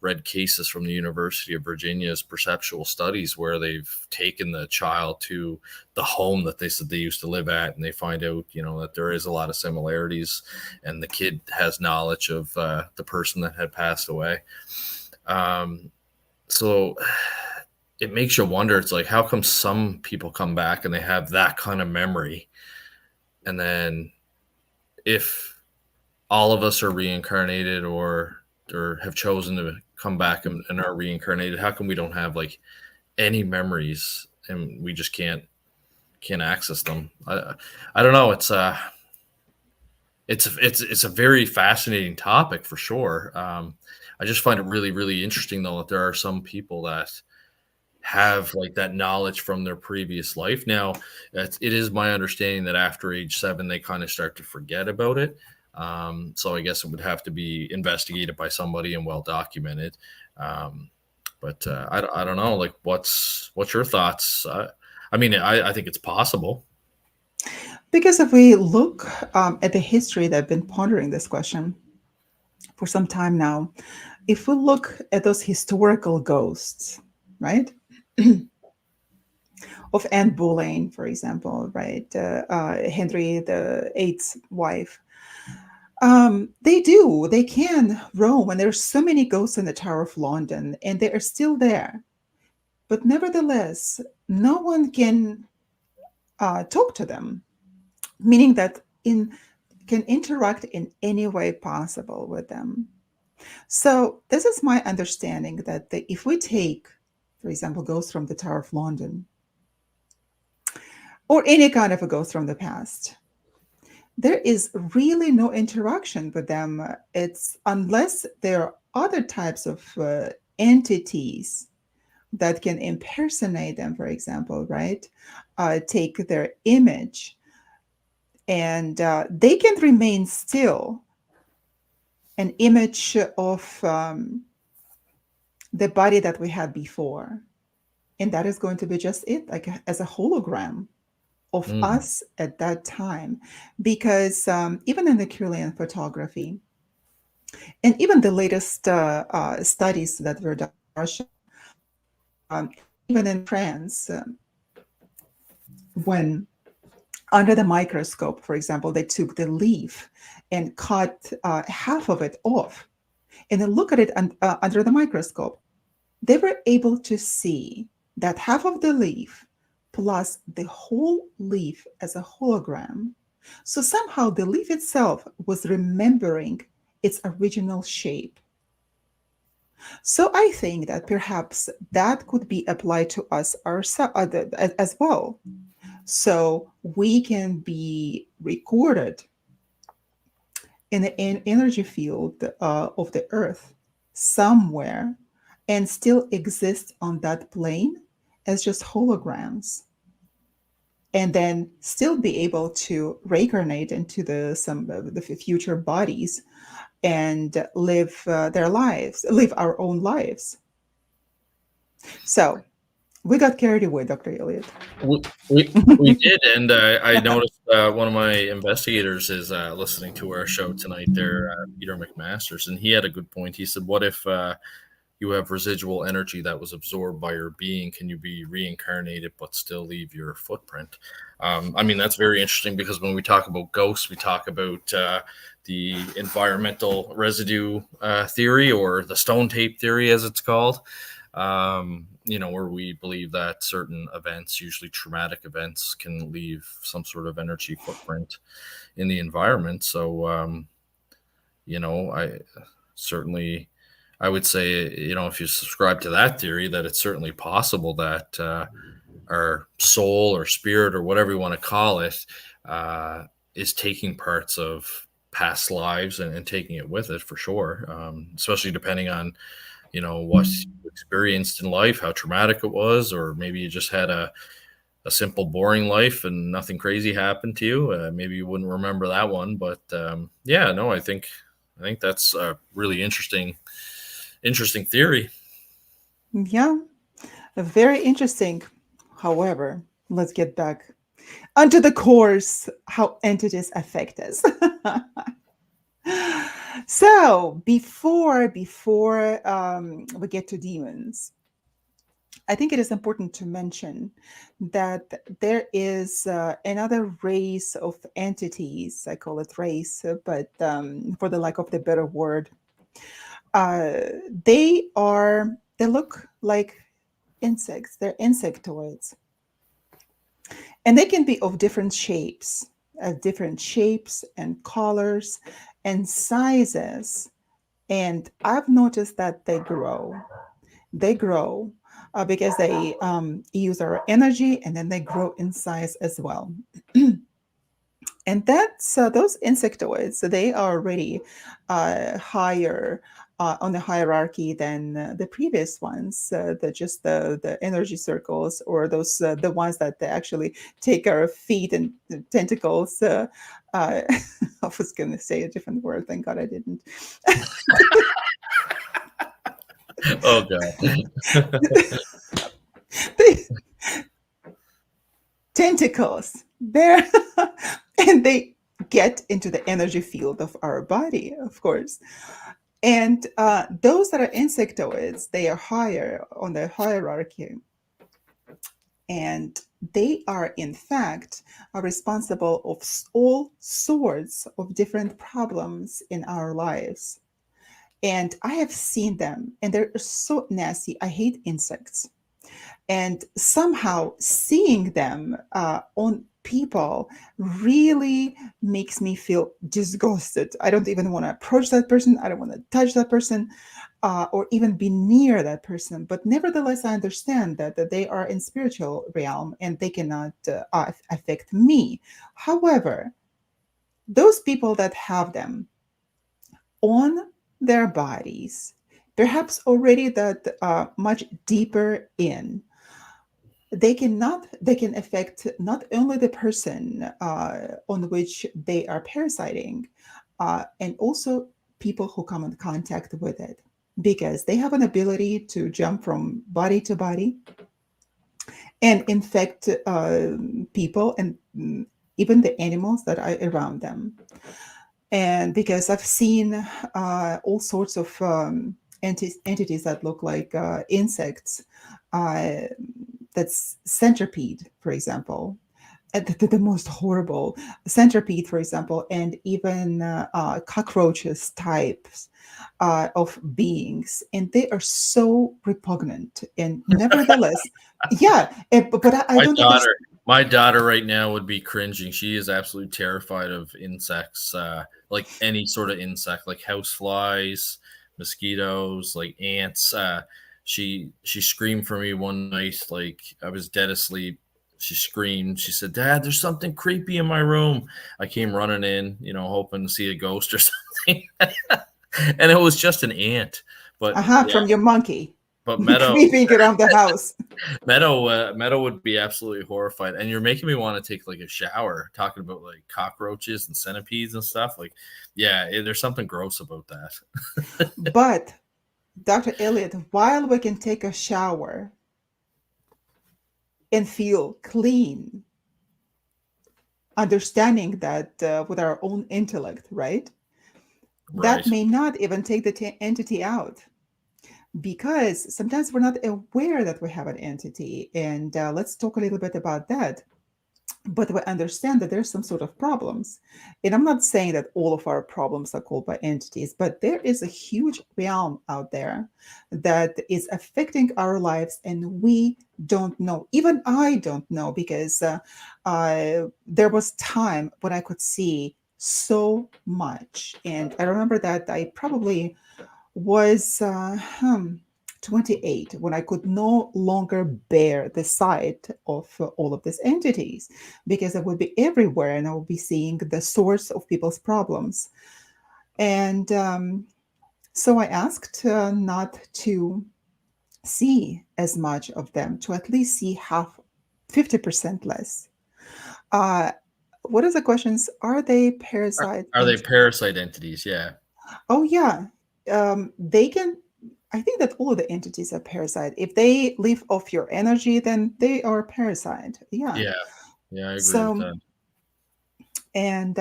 read cases from the University of Virginia's perceptual studies where they've taken the child to the home that they said they used to live at, and they find out that there is a lot of similarities, and the kid has knowledge of the person that had passed away. So it makes you wonder. It's like, how come some people come back and they have that kind of memory, and then if all of us are reincarnated, or have chosen to come back and are reincarnated, how come we don't have like any memories, and we just can't access them? I don't know. It's a very fascinating topic for sure. I just find it really, really interesting though that there are some people that have like that knowledge from their previous life. Now, it is my understanding that after age 7, they kind of start to forget about it. So I guess it would have to be investigated by somebody and well documented. Um, but I don't know. Like, what's your thoughts? I mean, I think it's possible. because if we look at the history that I've been pondering this question for some time now, if we look at those historical ghosts, right, of Anne Boleyn, for example, right, Henry the Eighth's wife, they can roam, and there's so many ghosts in the Tower of London, and they are still there. But nevertheless, no one can talk to them, meaning that in can interact in any way possible with them. So this is my understanding that if we take, for example, ghosts from the Tower of London, or any kind of a ghost from the past, there is really no interaction with them. It's unless there are other types of entities that can impersonate them, for example, right? Take their image, and they can remain still an image of the body that we had before. And that is going to be just it, like as a hologram of Mm. us at that time. Because even in the Kirlian photography, and even the latest studies that were done in Russia, and even in France, when under the microscope, for example, they took the leaf and cut half of it off and then look at it under the microscope, they were able to see that half of the leaf plus the whole leaf as a hologram. So somehow the leaf itself was remembering its original shape. So I think that perhaps that could be applied to us as well. So we can be recorded in the energy field of the earth somewhere and still exist on that plane as just holograms, and then still be able to reincarnate into some of the future bodies and live their lives, live our own lives. So we got carried away, Dr. Elliot. We did, and I noticed one of my investigators is listening to our show tonight. There, Peter McMasters, and he had a good point. He said, "What if you have residual energy that was absorbed by your being? Can you be reincarnated but still leave your footprint?" I mean, that's very interesting because when we talk about ghosts, we talk about the environmental residue theory, or the stone tape theory, as it's called. Where we believe that certain events, usually traumatic events, can leave some sort of energy footprint in the environment. So, I certainly, I would say, if you subscribe to that theory, that it's certainly possible that our soul or spirit or whatever you want to call it is taking parts of past lives and taking it with it for sure, especially depending on what you experienced in life, how traumatic it was, or maybe you just had a simple, boring life and nothing crazy happened to you. Maybe you wouldn't remember that one, but yeah, no, I think that's a really interesting theory. Yeah, very interesting. However, let's get back onto the course, how entities affect us. So before we get to demons, I think it is important to mention that there is another race of entities. I call it race, but for the lack of the better word, uh, they look like insects. They're insectoids, and they can be of different shapes and colors and sizes. And I've noticed that they grow because they use our energy, and then they grow in size as well. And that's those insectoids. So they are already higher on the hierarchy than the previous ones. The energy circles, or those the ones that they actually take our feet and the tentacles. I was going to say a different word. Thank God I didn't. Oh god. The tentacles there, and they get into the energy field of our body, of course. And those that are insectoids, they are higher on the hierarchy, and they are in fact are responsible of all sorts of different problems in our lives. And I have seen them, and they're so nasty. I hate insects. And somehow seeing them on people really makes me feel disgusted. I don't even want to approach that person. I don't want to touch that person, or even be near that person. But nevertheless, I understand that they are in spiritual realm and they cannot affect me. However, those people that have them on their bodies, perhaps already that much deeper in, they can affect not only the person on which they are parasiting, and also people who come in contact with it, because they have an ability to jump from body to body and infect people and even the animals that are around them. And because I've seen all sorts of entities that look like insects, uh, that's centipede, for example, the most horrible centipede, for example, and even cockroaches types of beings, and they are so repugnant. And nevertheless, yeah, but I My don't understand. daughter, my daughter right now would be cringing. She is absolutely terrified of insects, like any sort of insect, like house flies, mosquitoes, like ants. She screamed for me one night, like I was dead asleep. She screamed. She said, "Dad, there's something creepy in my room." I came running in, hoping to see a ghost or something, and it was just an ant. But Uh-huh, yeah, from your monkey but Meadow creeping around the house. Meadow would be absolutely horrified. And you're making me want to take like a shower talking about like cockroaches and centipedes and stuff. Like, yeah, there's something gross about that. But Dr. Elliot, while we can take a shower and feel clean, understanding that with our own intellect, right? That Right. may not even take the entity out, because sometimes we're not aware that we have an entity. And let's talk a little bit about that. But we understand that there's some sort of problems. And I'm not saying that all of our problems are caused by entities, but there is a huge realm out there that is affecting our lives, and we don't know. Even I don't know, because there was time when I could see so much. And I remember that I probably was 28 when I could no longer bear the sight of all of these entities, because I would be everywhere and I would be seeing the source of people's problems. And so I asked not to see as much of them, to at least see half, 50% less. Uh, what are the questions? Are they parasite Are they entities? parasite entities? Yeah. Oh, yeah. They can, I think that all of the entities are parasite. If they live off your energy, then they are parasite. Yeah. Yeah. Yeah, I agree with So, that. and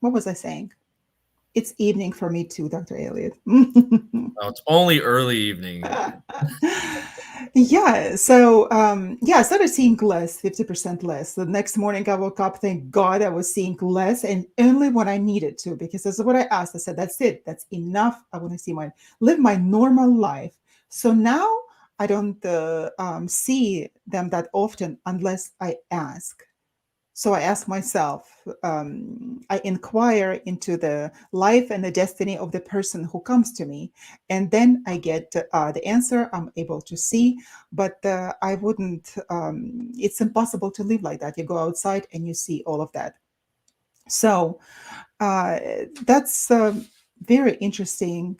what was I saying? It's evening for me too, Dr. Elliot. Oh, it's only early evening. Yeah, so yeah, I started seeing less, 50% less. The next morning I woke up, thank God I was seeing less, and only when I needed to, because that's what I asked. I said, that's it, that's enough. I want to see live my normal life. So now I don't see them that often unless I ask. So I ask myself, I inquire into the life and the destiny of the person who comes to me. And then I get the answer I'm able to see. But I wouldn't, it's impossible to live like that. You go outside and you see all of that. So uh, that's a very interesting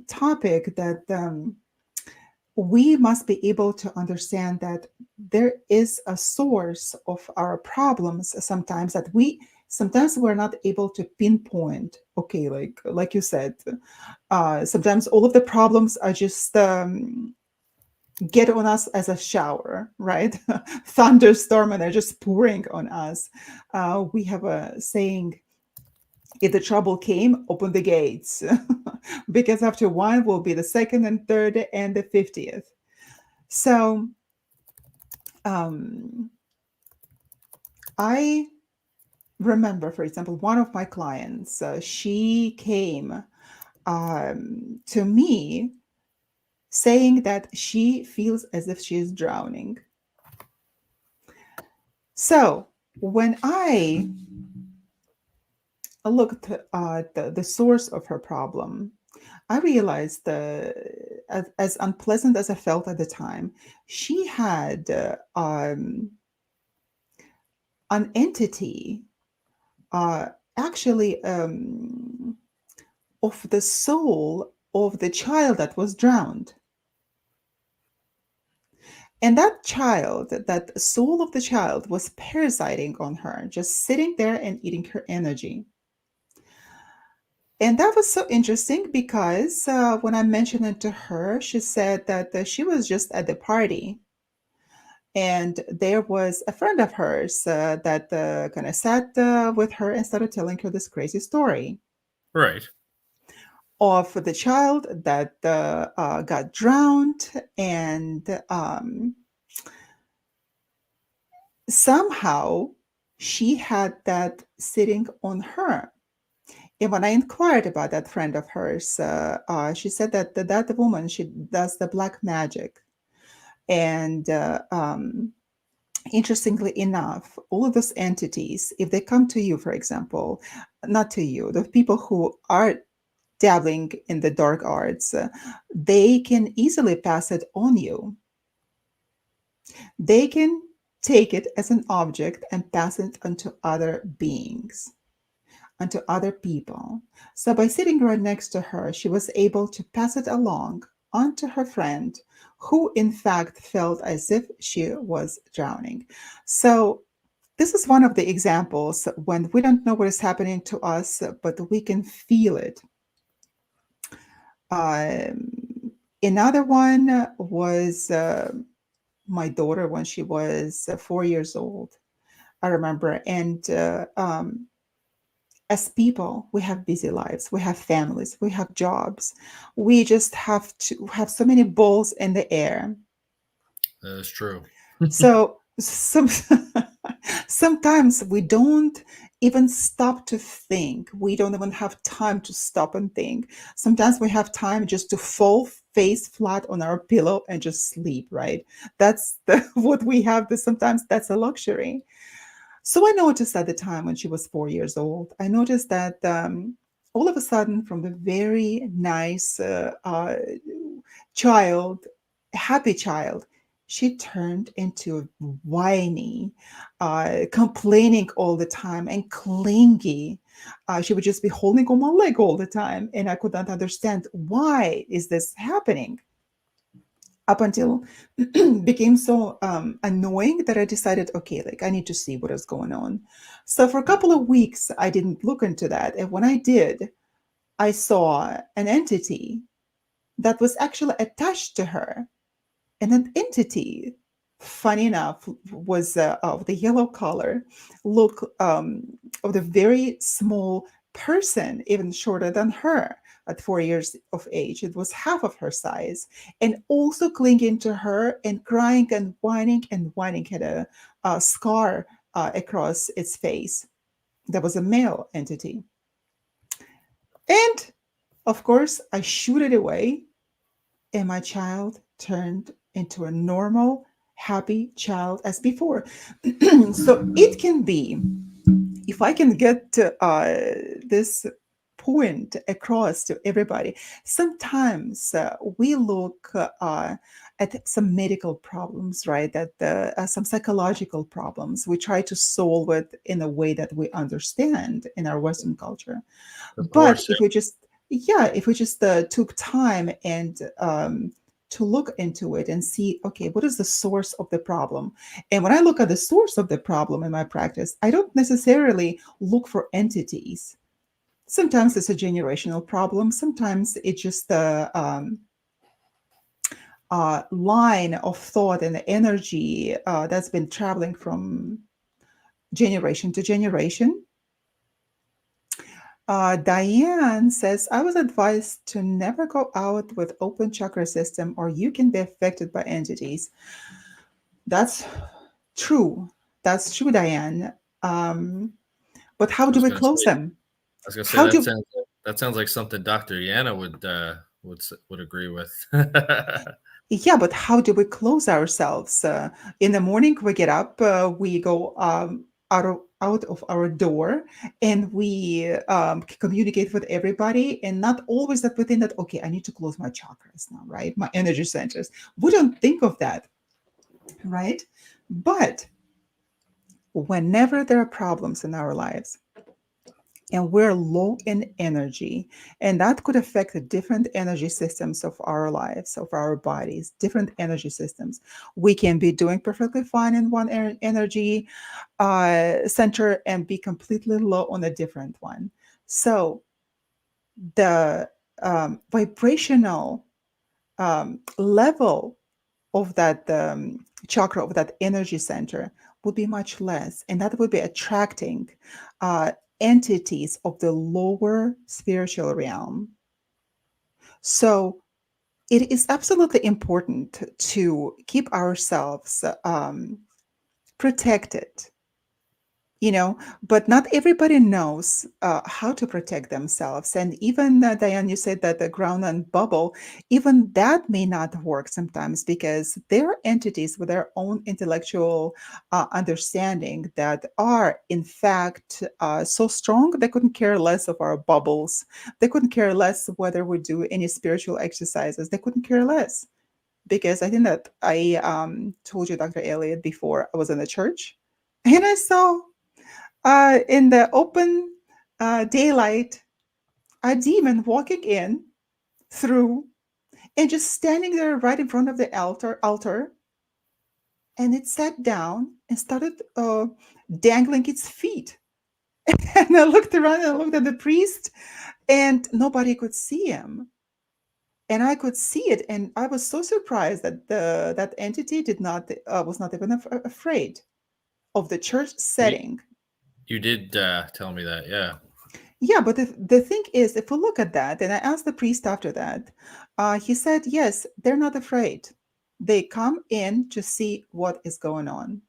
topic, that we must be able to understand that there is a source of our problems sometimes, that sometimes we're not able to pinpoint. Okay, like you said, sometimes all of the problems are just get on us as a shower, right? Thunderstorm, and they're just pouring on us. We have a saying, if the trouble came, open the gates, because after one will be the second and third and the 50th. So um, I remember, for example, one of my clients, she came to me saying that she feels as if she is drowning. So when I looked at the source of her problem, I realized as unpleasant as I felt at the time, she had an entity, uh, actually, of the soul of the child that was drowned. And that child, that soul of the child, was parasiting on her, just sitting there and eating her energy. And that was so interesting because when I mentioned it to her, she said that she was just at the party. And there was a friend of hers that kind of sat with her and started telling her this crazy story Right. of the child that got drowned, and somehow she had that sitting on her. And when I inquired about that friend of hers, she said that that woman, she does the black magic. And interestingly enough, all of those entities, if they come to you, for example, not to you, the people who are dabbling in the dark arts, they can easily pass it on you. They can take it as an object and pass it onto other beings, onto other people. So by sitting right next to her, she was able to pass it along onto her friend, who in fact felt as if she was drowning. So this is one of the examples when we don't know what is happening to us, but we can feel it. Um, Another one was my daughter when she was 4 years old. I remember, and as people, we have busy lives, we have families, we have jobs. We just have to have so many balls in the air. That is true. So sometimes we don't even stop to think. We don't even have time to stop and think. Sometimes we have time just to fall face flat on our pillow and just sleep, right? What we have. Sometimes that's a luxury. So I noticed at the time when she was 4 years old, I noticed that all of a sudden, from the very nice child, happy child, she turned into a whiny, complaining all the time and clingy. She would just be holding on my leg all the time, and I could not understand why is this happening up until became so annoying that I decided, okay, like I need to see what is going on. So for a couple of weeks, I didn't look into that. And when I did, I saw an entity that was actually attached to her. And that entity, funny enough, was of the yellow color, look of the very small person, even shorter than her at 4 years of age. It was half of her size, and also clinging to her and crying and whining, had a scar across its face. That was a male entity. And of course, I shooed it away, and my child turned into a normal, happy child as before. So it can be, if I can get this point across to everybody, sometimes we look at some medical problems, right? That some psychological problems, we try to solve it in a way that we understand in our Western culture. Of But course. if we just, yeah, if we just took time and to look into it and see, okay, what is the source of the problem? And when I look at the source of the problem in my practice, I don't necessarily look for entities. Sometimes it's a generational problem. Sometimes it's just a line of thought and energy that's been traveling from generation to generation. Diane says, I was advised to never go out with open chakra system or you can be affected by entities. That's true. That's true, Diane. Um, but how I do was we gonna say. close them? I was gonna say How do that sounds like something Dr. Yana would agree with. Yeah, but how do we close ourselves? In the morning, we get up, we go out of our door, and we communicate with everybody, and not always that within that. Okay, I need to close my chakras now, right? My energy centers. We don't think of that, right? But whenever there are problems in our lives, and we're low in energy, and that could affect the different energy systems of our lives, of our bodies, different energy systems. We can be doing perfectly fine in one energy center and be completely low on a different one. So the vibrational level of that chakra, of that energy center, would be much less, and that would be attracting uh, entities of the lower spiritual realm. So it is absolutely important to keep ourselves protected, but not everybody knows how to protect themselves. And even Diane, you said that the ground and bubble, even that may not work sometimes, because there are entities with their own intellectual understanding that are in fact so strong they couldn't care less of our bubbles. They couldn't care less whether we do any spiritual exercises. They couldn't care less, because I think that I told you, Dr. Elliot, before I was in the church, and I saw in the open daylight, a demon walking in through, and just standing there right in front of the altar, and it sat down and started dangling its feet. And I looked around and I looked at the priest, and nobody could see him. And I could see it, and I was so surprised that that entity did not was not even afraid of the church You, setting. you did tell me that, yeah. Yeah, but the thing is, if we look at that, and I asked the priest after that, he said, yes, they're not afraid. They come in to see what is going on.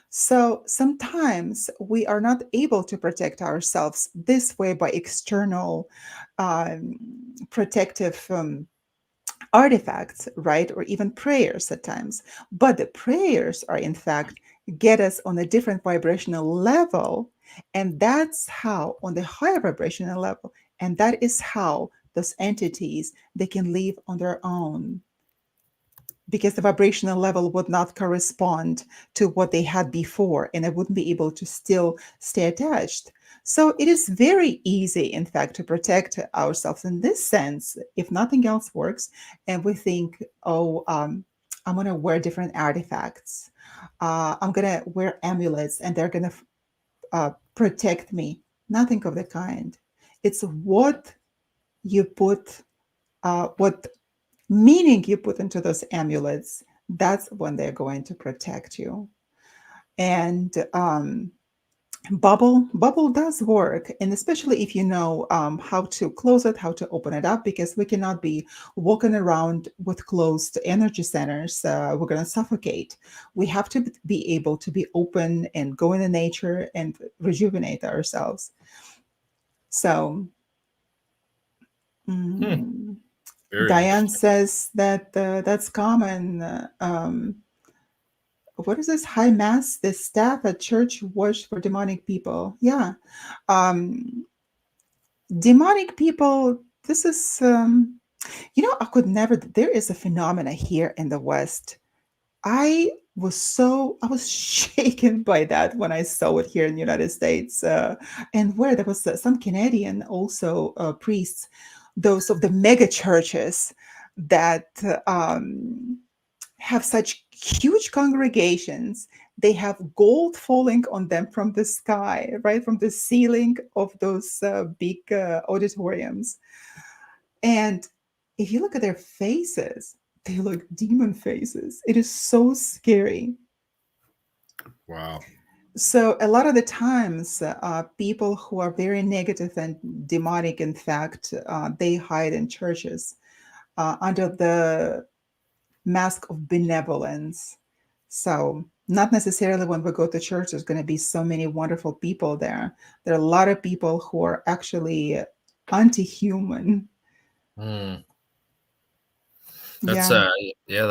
So sometimes we are not able to protect ourselves this way by external um, protective artifacts, right? Or even prayers at times. But the prayers are, in fact, get us on a different vibrational level. And that's how, on the higher vibrational level, and that is how those entities, they can live on their own, because the vibrational level would not correspond to what they had before, and I wouldn't be able to still stay attached. So it is very easy, in fact, to protect ourselves in this sense if nothing else works, and we think, oh, I'm going to wear different artifacts. I'm going to wear amulets, and they're going to protect me. Nothing of the kind. It's what you put, what meaning you put into those amulets, that's when they're going to protect you. And bubble does work, and especially if you know how to close it, how to open it up, because we cannot be walking around with closed energy centers. We're going to suffocate. We have to be able to be open and go into nature and rejuvenate ourselves. So Hmm. mm, Very Diane interesting. says that that's common. What is this high mass? The staff at church watch for demonic people. Yeah, um, demonic people. This is, I could never. There is a phenomena here in the West. I was shaken by that when I saw it here in the United States, and where there was some Canadian also priests, those of the mega churches that have such huge congregations. They have gold falling on them from the sky, right from the ceiling of those big auditoriums. And if you look at their faces, they look demon faces. It is so scary. Wow. So a lot of the times, people who are very negative and demonic, in fact, they hide in churches under the mask of benevolence. So not necessarily when we go to church, there's going to be so many wonderful people there. There are a lot of people who are actually anti-human. Hmm. That's Yeah. yeah,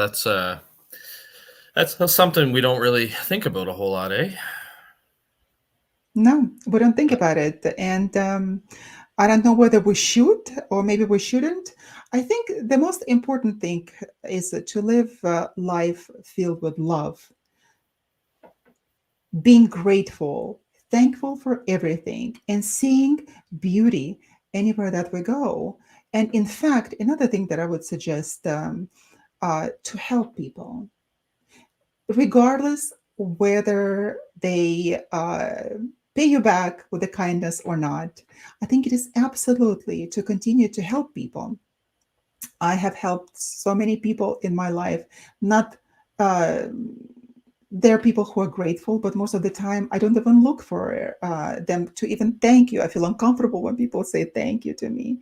that's something we don't really think about a whole lot, eh? No, we don't think about it. And I don't know whether we should or maybe we shouldn't. I think the most important thing is to live life filled with love, being grateful, thankful for everything, and seeing beauty anywhere that we go. And in fact, another thing that I would suggest to help people, regardless whether they pay you back with the kindness or not. I think it is absolutely to continue to help people. I have helped so many people in my life. Not uh, there are people who are grateful, but most of the time I don't even look for them to even thank you. I feel uncomfortable when people say thank you to me,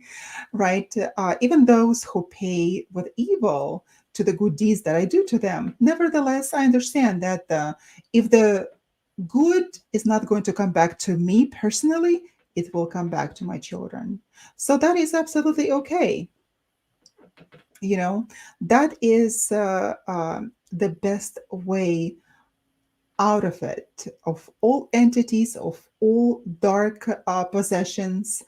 right? Even those who pay with evil to the good deeds that I do to them. Nevertheless, I understand that if the good is not going to come back to me personally, it will come back to my children. So that is absolutely okay. You know, that is the best way out of it, of all entities, of all dark possessions,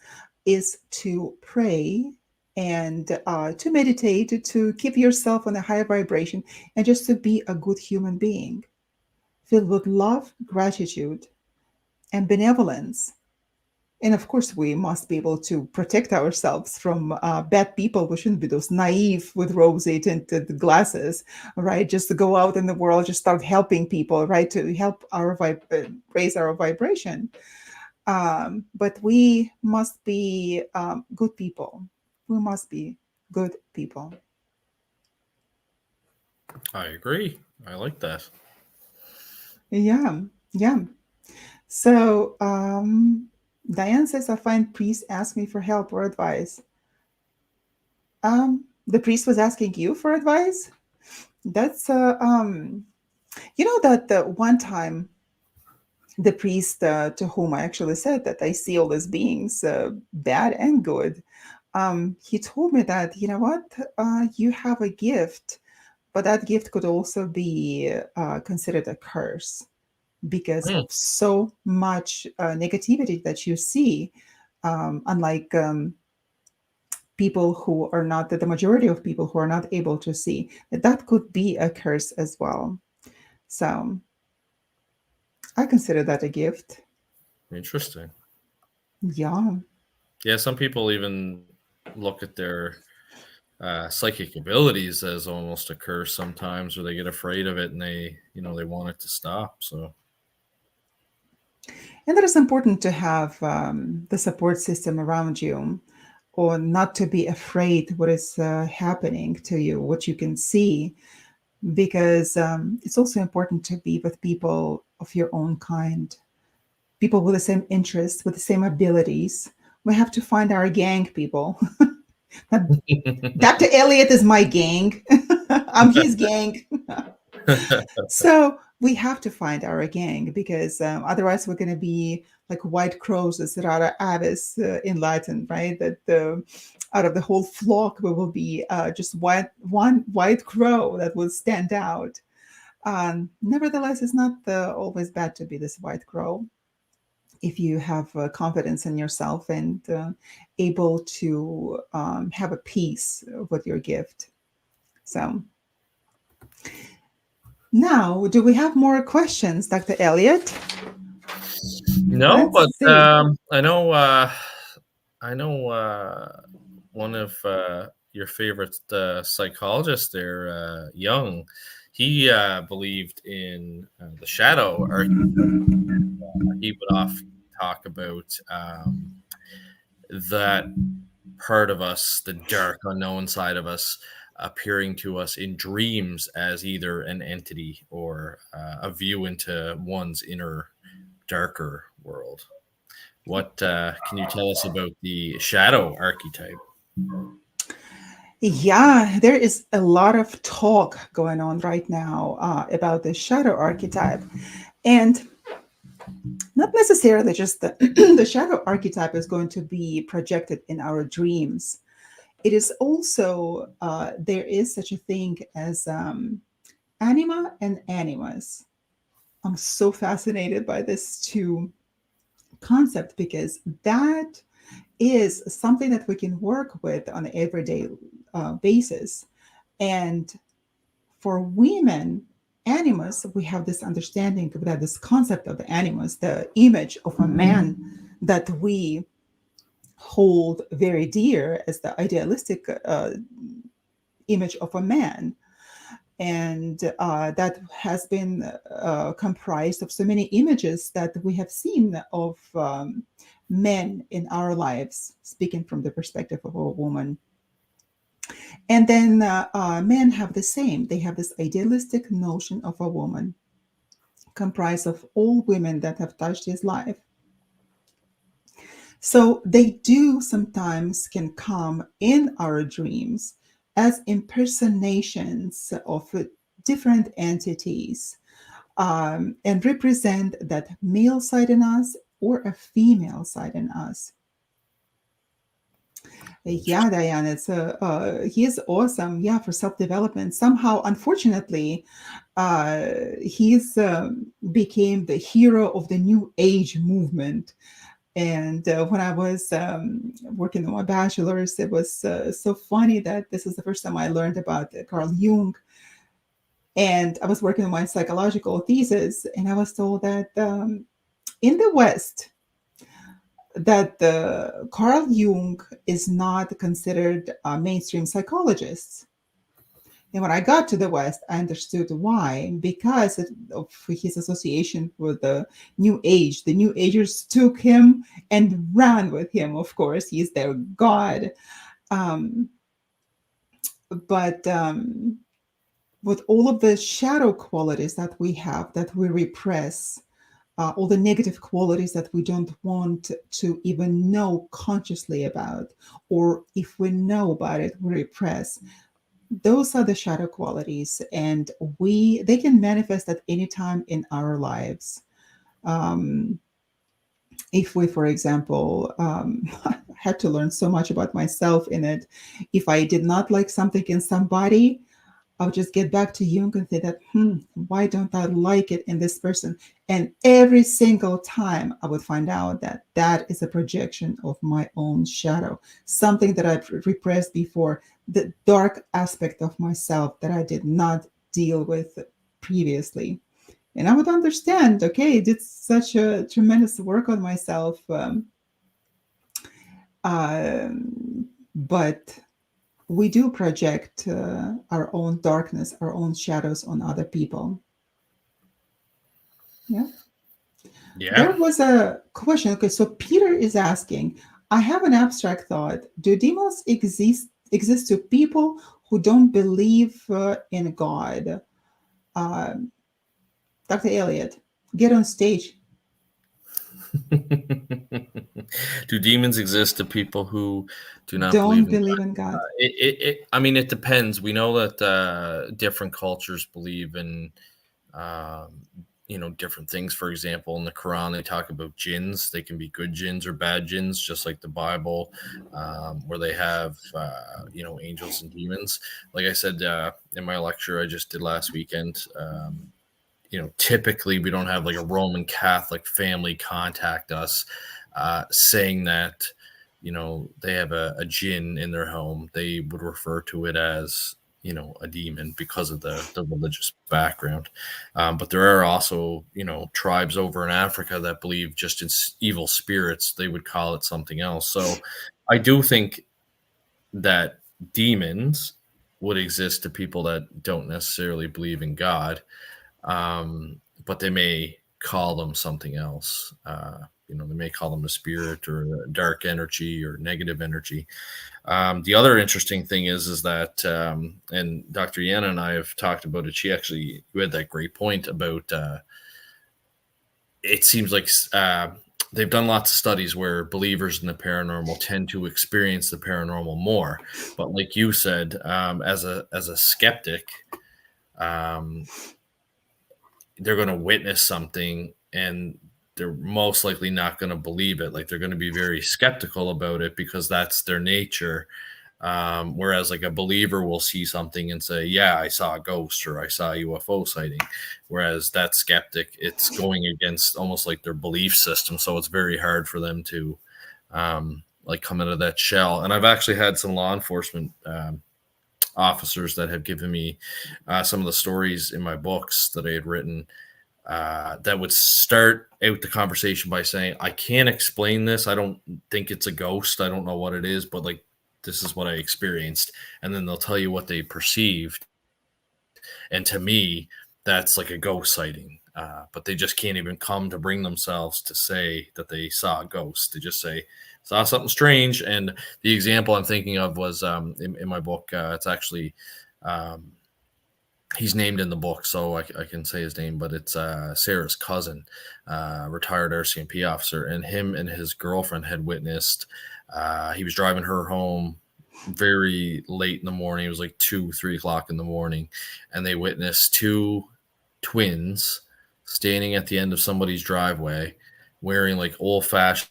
is to pray and to meditate, to keep yourself on a higher vibration, and just to be a good human being, filled with love, gratitude, and benevolence. And of course, we must be able to protect ourselves from bad people. We shouldn't be those naive with rosy tinted glasses, right? Just to go out in the world, just start helping people, right? To help raise our vibration. But we must be good people. We must be good people. I agree. I like that. Yeah, yeah. So Diane says, I find priests ask me for help or advice. The priest was asking you for advice. That's you know that one time the priest to whom I actually said that I see all these beings, bad and good, he told me that, you know what, you have a gift, but that gift could also be considered a curse because Hmm, of so much negativity that you see. Unlike people who are not, the majority of people who are not able to see, that could be a curse as well. So I consider that a gift. interesting. Yeah. Yeah, some people even look at their psychic abilities as almost a curse sometimes, or they get afraid of it and they want it to stop. So, And it is important to have the support system around you, or not to be afraid what is happening to you, what you can see, because it's also important to be with people of your own kind, people with the same interests, with the same abilities. We have to find our gang, people. Dr. Elliot is my gang. I'm his gang. So we have to find our gang because otherwise we're going to be like white crows, as Rara Avis in Latin, right? That out of the whole flock, we will be just one white crow that will stand out. Nevertheless, it's not always bad to be this white crow if you have confidence in yourself and able to have a peace with your gift. So now, do we have more questions, Dr. Elliot? no, Let's but see. I know one of your favorite psychologists there, Jung. He believed in the shadow archetype. He would often talk about that part of us, the dark, unknown side of us, appearing to us in dreams as either an entity or a view into one's inner, darker world. What can you tell us about the shadow archetype? Yeah, there is a lot of talk going on right now about the shadow archetype. And not necessarily just the, the shadow archetype is going to be projected in our dreams. it is also, there is such a thing as anima and animus. I'm so fascinated by this two concept because that is something that we can work with on an everyday basis. And for women, animus, we have this understanding of that, this concept of the animus, the image of a man that we hold very dear as the idealistic image of a man. And that has been comprised of so many images that we have seen of men in our lives, speaking from the perspective of a woman. And then men have the same. They have this idealistic notion of a woman comprised of all women that have touched his life. So they do sometimes can come in our dreams as impersonations of different entities, and represent that male side in us or a female side in us. Yeah, Diane, it's he is awesome. Yeah, for self development. Somehow, unfortunately, he's became the hero of the New Age movement. And when I was working on my bachelor's, it was so funny that this is the first time I learned about Carl Jung. And I was working on my psychological thesis, and I was told that in the West, that Carl Jung is not considered a mainstream psychologist. And when I got to the West, I understood why, because of his association with the New Age. The New Agers took him and ran with him, of course. He's their god. Um, but with all of the shadow qualities that we have, that we repress, all the negative qualities that we don't want to even know consciously about, or if we know about it, we repress. Those are the shadow qualities, and they can manifest at any time in our lives. Um, if we, for example, had to learn so much about myself in it, if I did not like something in somebody, I'll just get back to Jung and say that, why don't I like it in this person? And every single time I would find out that that is a projection of my own shadow, something that I've repressed before, the dark aspect of myself that I did not deal with previously. And I would understand, okay, I did such a tremendous work on myself. But we do project our own darkness, our own shadows on other people. Yeah. Yeah. There was a question. Okay, so Peter is asking, I have an abstract thought. Do demons exist to people who don't believe in God? Uh, Dr. Elliot, get on stage. Do demons exist to people who do not believe Don't in God? believe in God. I mean, it depends. We know that different cultures believe in, um, different things. For example, in the Quran, they talk about jinns. They can be good jinns or bad jinns, just like the Bible, where they have, angels and demons. Like I said in my lecture I just did last weekend, typically we don't have like a Roman Catholic family contact us saying that, they have a jinn in their home. They would refer to it as, a demon because of the religious background. But there are also, tribes over in Africa that believe just in evil spirits. They would call it something else. So I do think that demons would exist to people that don't necessarily believe in God, but they may call them something else. They may call them a spirit or a dark energy or negative energy. The other interesting thing is that, and Dr. Yana and I have talked about it. You had that great point about. It seems like they've done lots of studies where believers in the paranormal tend to experience the paranormal more. But like you said, as a skeptic, um, they're going to witness something and they're most likely not going to believe it. Like they're going to be very skeptical about it because that's their nature. Whereas like a believer will see something and say, yeah, I saw a ghost or I saw a UFO sighting. Whereas that skeptic, it's going against almost like their belief system. So it's very hard for them to like come out of that shell. And I've actually had some law enforcement officers that have given me some of the stories in my books that I had written that would start out the conversation by saying, I can't explain this. I don't think it's a ghost. I don't know what it is, but like, this is what I experienced. And then they'll tell you what they perceived. And to me, that's like a ghost sighting. But they just can't even come to bring themselves to say that they saw a ghost. They just say, saw something strange. And the example I'm thinking of was in my book, it's actually um, he's named in the book, so I can say his name, but it's Sarah's cousin, retired RCMP officer, and him and his girlfriend had witnessed. He was driving her home very late in the morning. It was like 2, 3 o'clock in the morning, and they witnessed two twins standing at the end of somebody's driveway, wearing like old fashioned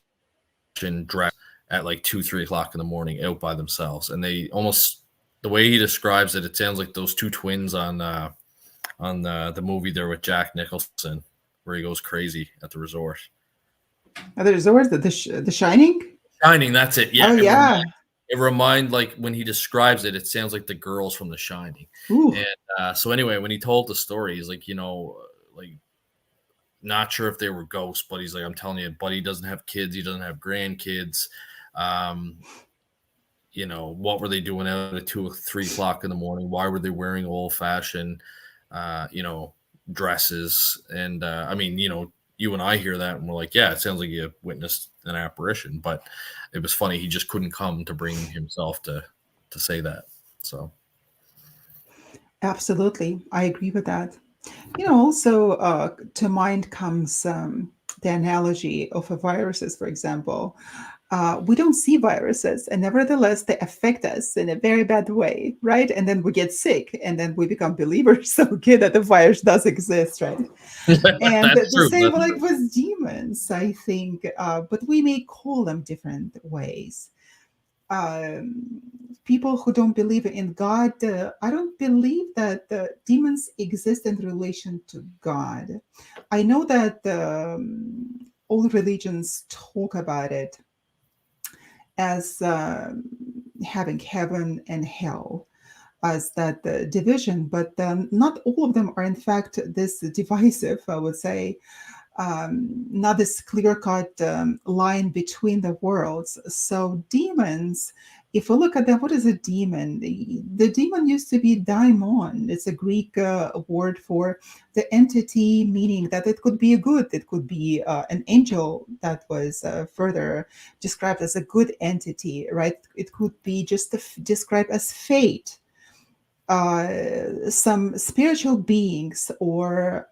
dress at like 2, 3 o'clock in the morning, out by themselves, and they almost the way he describes it, it sounds like those two twins on the movie there with Jack Nicholson, where he goes crazy at the resort. There's always the Shining. Shining, that's it. Yeah, Oh yeah. it remind like when he describes it, it sounds like the girls from The Shining. Ooh. And so anyway, when he told the story, he's like, like not sure if they were ghosts, but he's like, I'm telling you, buddy doesn't have kids, he doesn't have grandkids. Um, what were they doing out at 2 or 3 o'clock in the morning? Why were they wearing old fashioned, uh, you know, dresses? And I mean, you and I hear that and we're like, yeah, it sounds like you witnessed an apparition, but it was funny. He just couldn't come to bring himself to say that. So, Absolutely, I agree with that. Also to mind comes the analogy of viruses, for example. We don't see viruses, and nevertheless, they affect us in a very bad way, right? And then we get sick, and then we become believers, okay, that the virus does exist, right? And that's the true. same That's like true. with demons, I think, but we may call them different ways. um, People who don't believe in God, I don't believe that demons exist in relation to God. I know that all religions talk about it as having heaven and hell as that division, but not all of them are in fact this divisive, I would say. Not this clear cut line between the worlds. So, demons, if we look at them, what is a demon? The demon used to be daimon. It's a Greek word for the entity, meaning that it could be a good, it could be an angel that was further described as a good entity, right? It could be just described as fate. Some spiritual beings or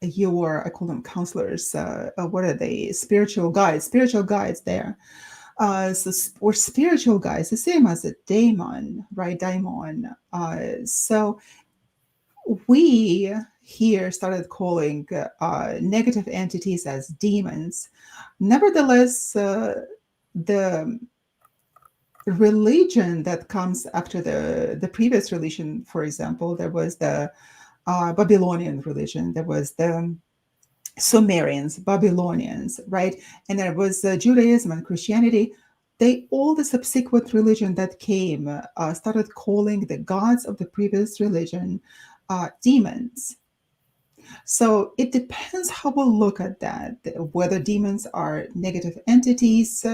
your, I call them counselors, what are they, spiritual guides there. Or spiritual guides, the same as a daemon, right? Daimon. So we here started calling negative entities as demons. Nevertheless, the religion that comes after the previous religion, for example, there was the Babylonian religion, there was the Sumerians, Babylonians, right? And there was Judaism and Christianity. They all the subsequent religion that came started calling the gods of the previous religion demons. So it depends how we look at that, whether demons are negative entities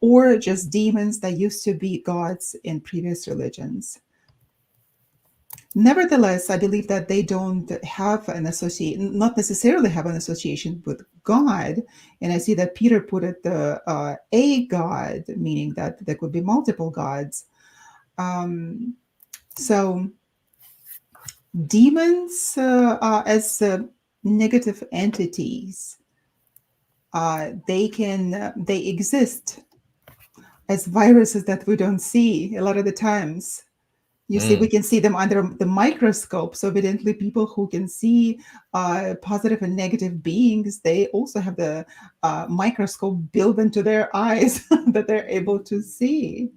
or just demons that used to be gods in previous religions. Nevertheless, I believe that they don't have an association, not necessarily have an association with God. And I see that Peter put it a God, meaning that there could be multiple gods. Um, so demons as negative entities, they exist as viruses that we don't see a lot of the times. You see, we Mm. can see them under the microscope. So evidently, people who can see positive and negative beings, they also have the microscope built into their eyes that they're able to see.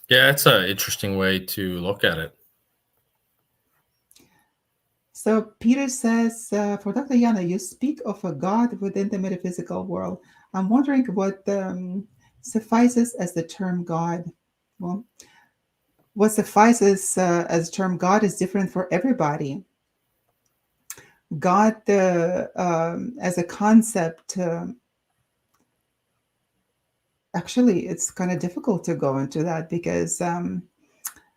Yeah, it's an interesting way to look at it. So Peter says, for Dr. Yana, you speak of a God within the metaphysical world. I'm wondering what suffices as the term God. Well, what suffices as term God is different for everybody. God as a concept, actually, it's kind of difficult to go into that because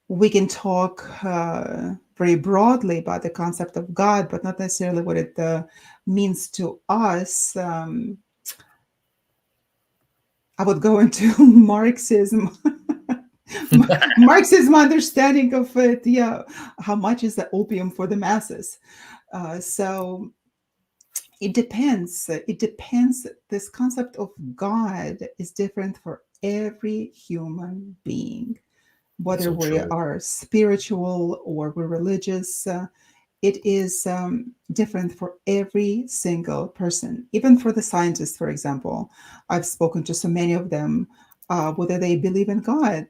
we can talk very broadly about the concept of God, but not necessarily what it means to us. I would go into Marxism. Marxism understanding of it, yeah, how much is the opium for the masses? So it depends. It depends. This concept of God is different for every human being, That's whether so we true. are spiritual or we're religious. It is different for every single person, even for the scientists, for example. I've spoken to so many of them, whether they believe in God.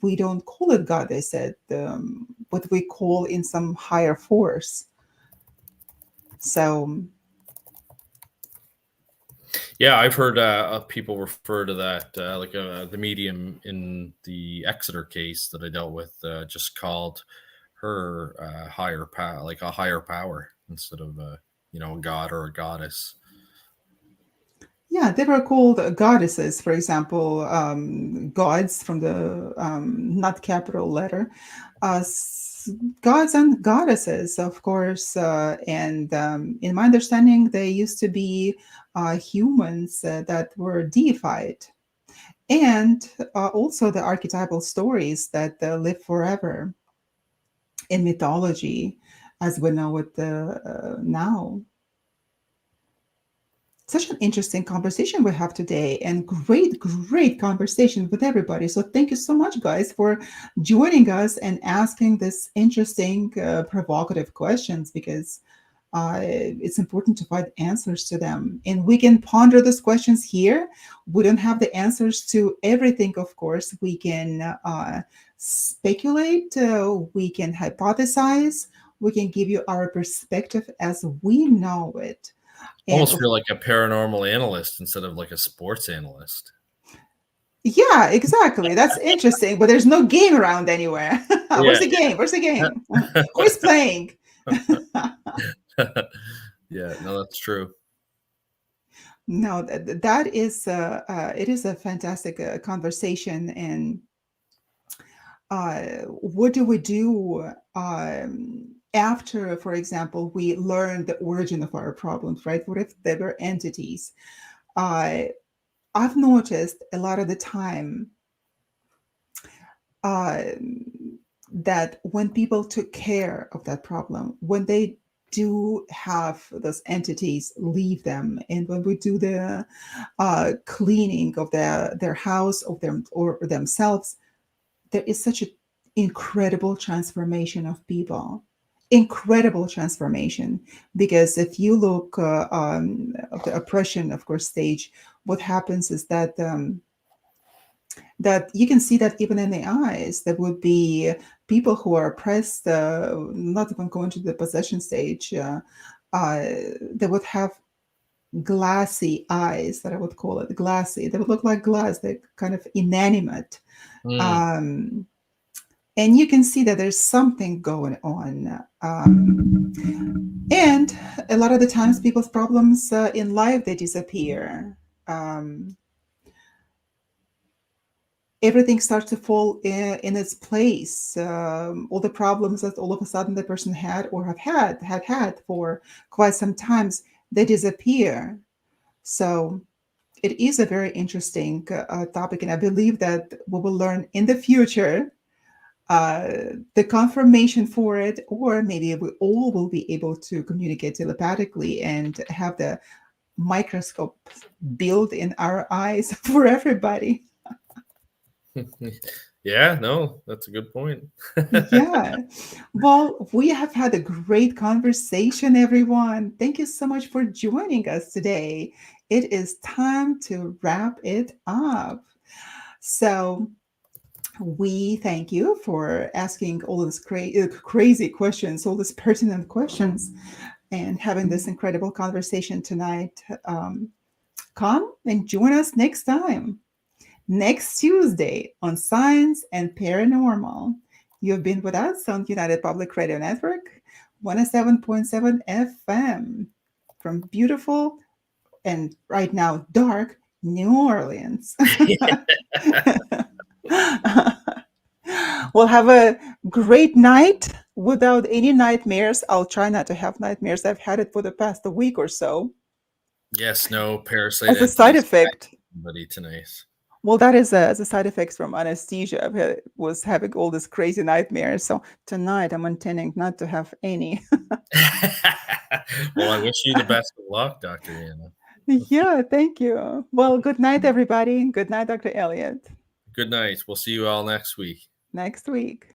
We don't call it God, they said, what we call in some higher force. So, Yeah, I've heard of people refer to that, like the medium in the Exeter case that I dealt with, just called her higher power, like a higher power instead of a god or a goddess. yeah, they were called goddesses, for example, gods from the not capital letter, uh, s- gods and goddesses, of course. And in my understanding, they used to be humans that were deified. And also the archetypal stories that live forever in mythology as we know it now. Such an interesting conversation we have today, and great conversation with everybody. So thank you so much, guys, for joining us and asking this interesting provocative questions, because it's important to find answers to them, and we can ponder those questions here. We don't have the answers to everything, of course. We can speculate, we can hypothesize, we can give you our perspective as we know it. And Almost of feel like a paranormal analyst instead of like a sports analyst. Yeah, exactly. That's interesting, but there's no game around anywhere. Where's Yeah. the game? Where's the game? Who is playing? Yeah, no, that's true. No, that is it is a fantastic conversation. And what do we do after, for example, we learn the origin of our problems, right? What if they were entities? Uh, I've noticed a lot of the time uh, that when people took care of that problem, when they do have those entities leave them, and when we do the cleaning of their house of them or themselves, there is such an incredible transformation of people. Incredible transformation, because if you look of the oppression, of course, stage, what happens is that you can see that even in the eyes. There would be people who are oppressed, not even going to the possession stage. Uh, they would have glassy eyes, that I would call it glassy. They would look like glass. They're kind of inanimate. Mm. Um, and you can see that there's something going on. And a lot of the times, people's problems in life, they disappear. Um, Everything starts to fall in its place. All the problems that all of a sudden the person had or have had for quite some times, they disappear. So it is a very interesting topic, and I believe that we will learn in the future uh, the confirmation for it, or maybe we all will be able to communicate telepathically and have the microscope built in our eyes for everybody. Yeah, no, that's a good point. Yeah. Well, we have had a great conversation, everyone. Thank you so much for joining us today. It is time to wrap it up. So, we thank you for asking all these crazy questions, all these pertinent questions, and having this incredible conversation tonight. Come and join us next time, next Tuesday on Science and Paranormal. You've been with us on United Public Radio Network, 107.7 FM, from beautiful and right now dark New Orleans. We'll have a great night without any nightmares. I'll try not to have nightmares. I've had it for the past a week or so Yes, no parasite as a side entities effect. somebody tonight. Well, that is as a side effect from anesthesia. Was having all these crazy nightmares. So tonight I'm intending not to have any. Well, I wish you the best of luck, Dr. Anna. Yeah, thank you. Well, good night, everybody. Good night, Dr. Elliott. Good night. We'll see you all next week. Next week.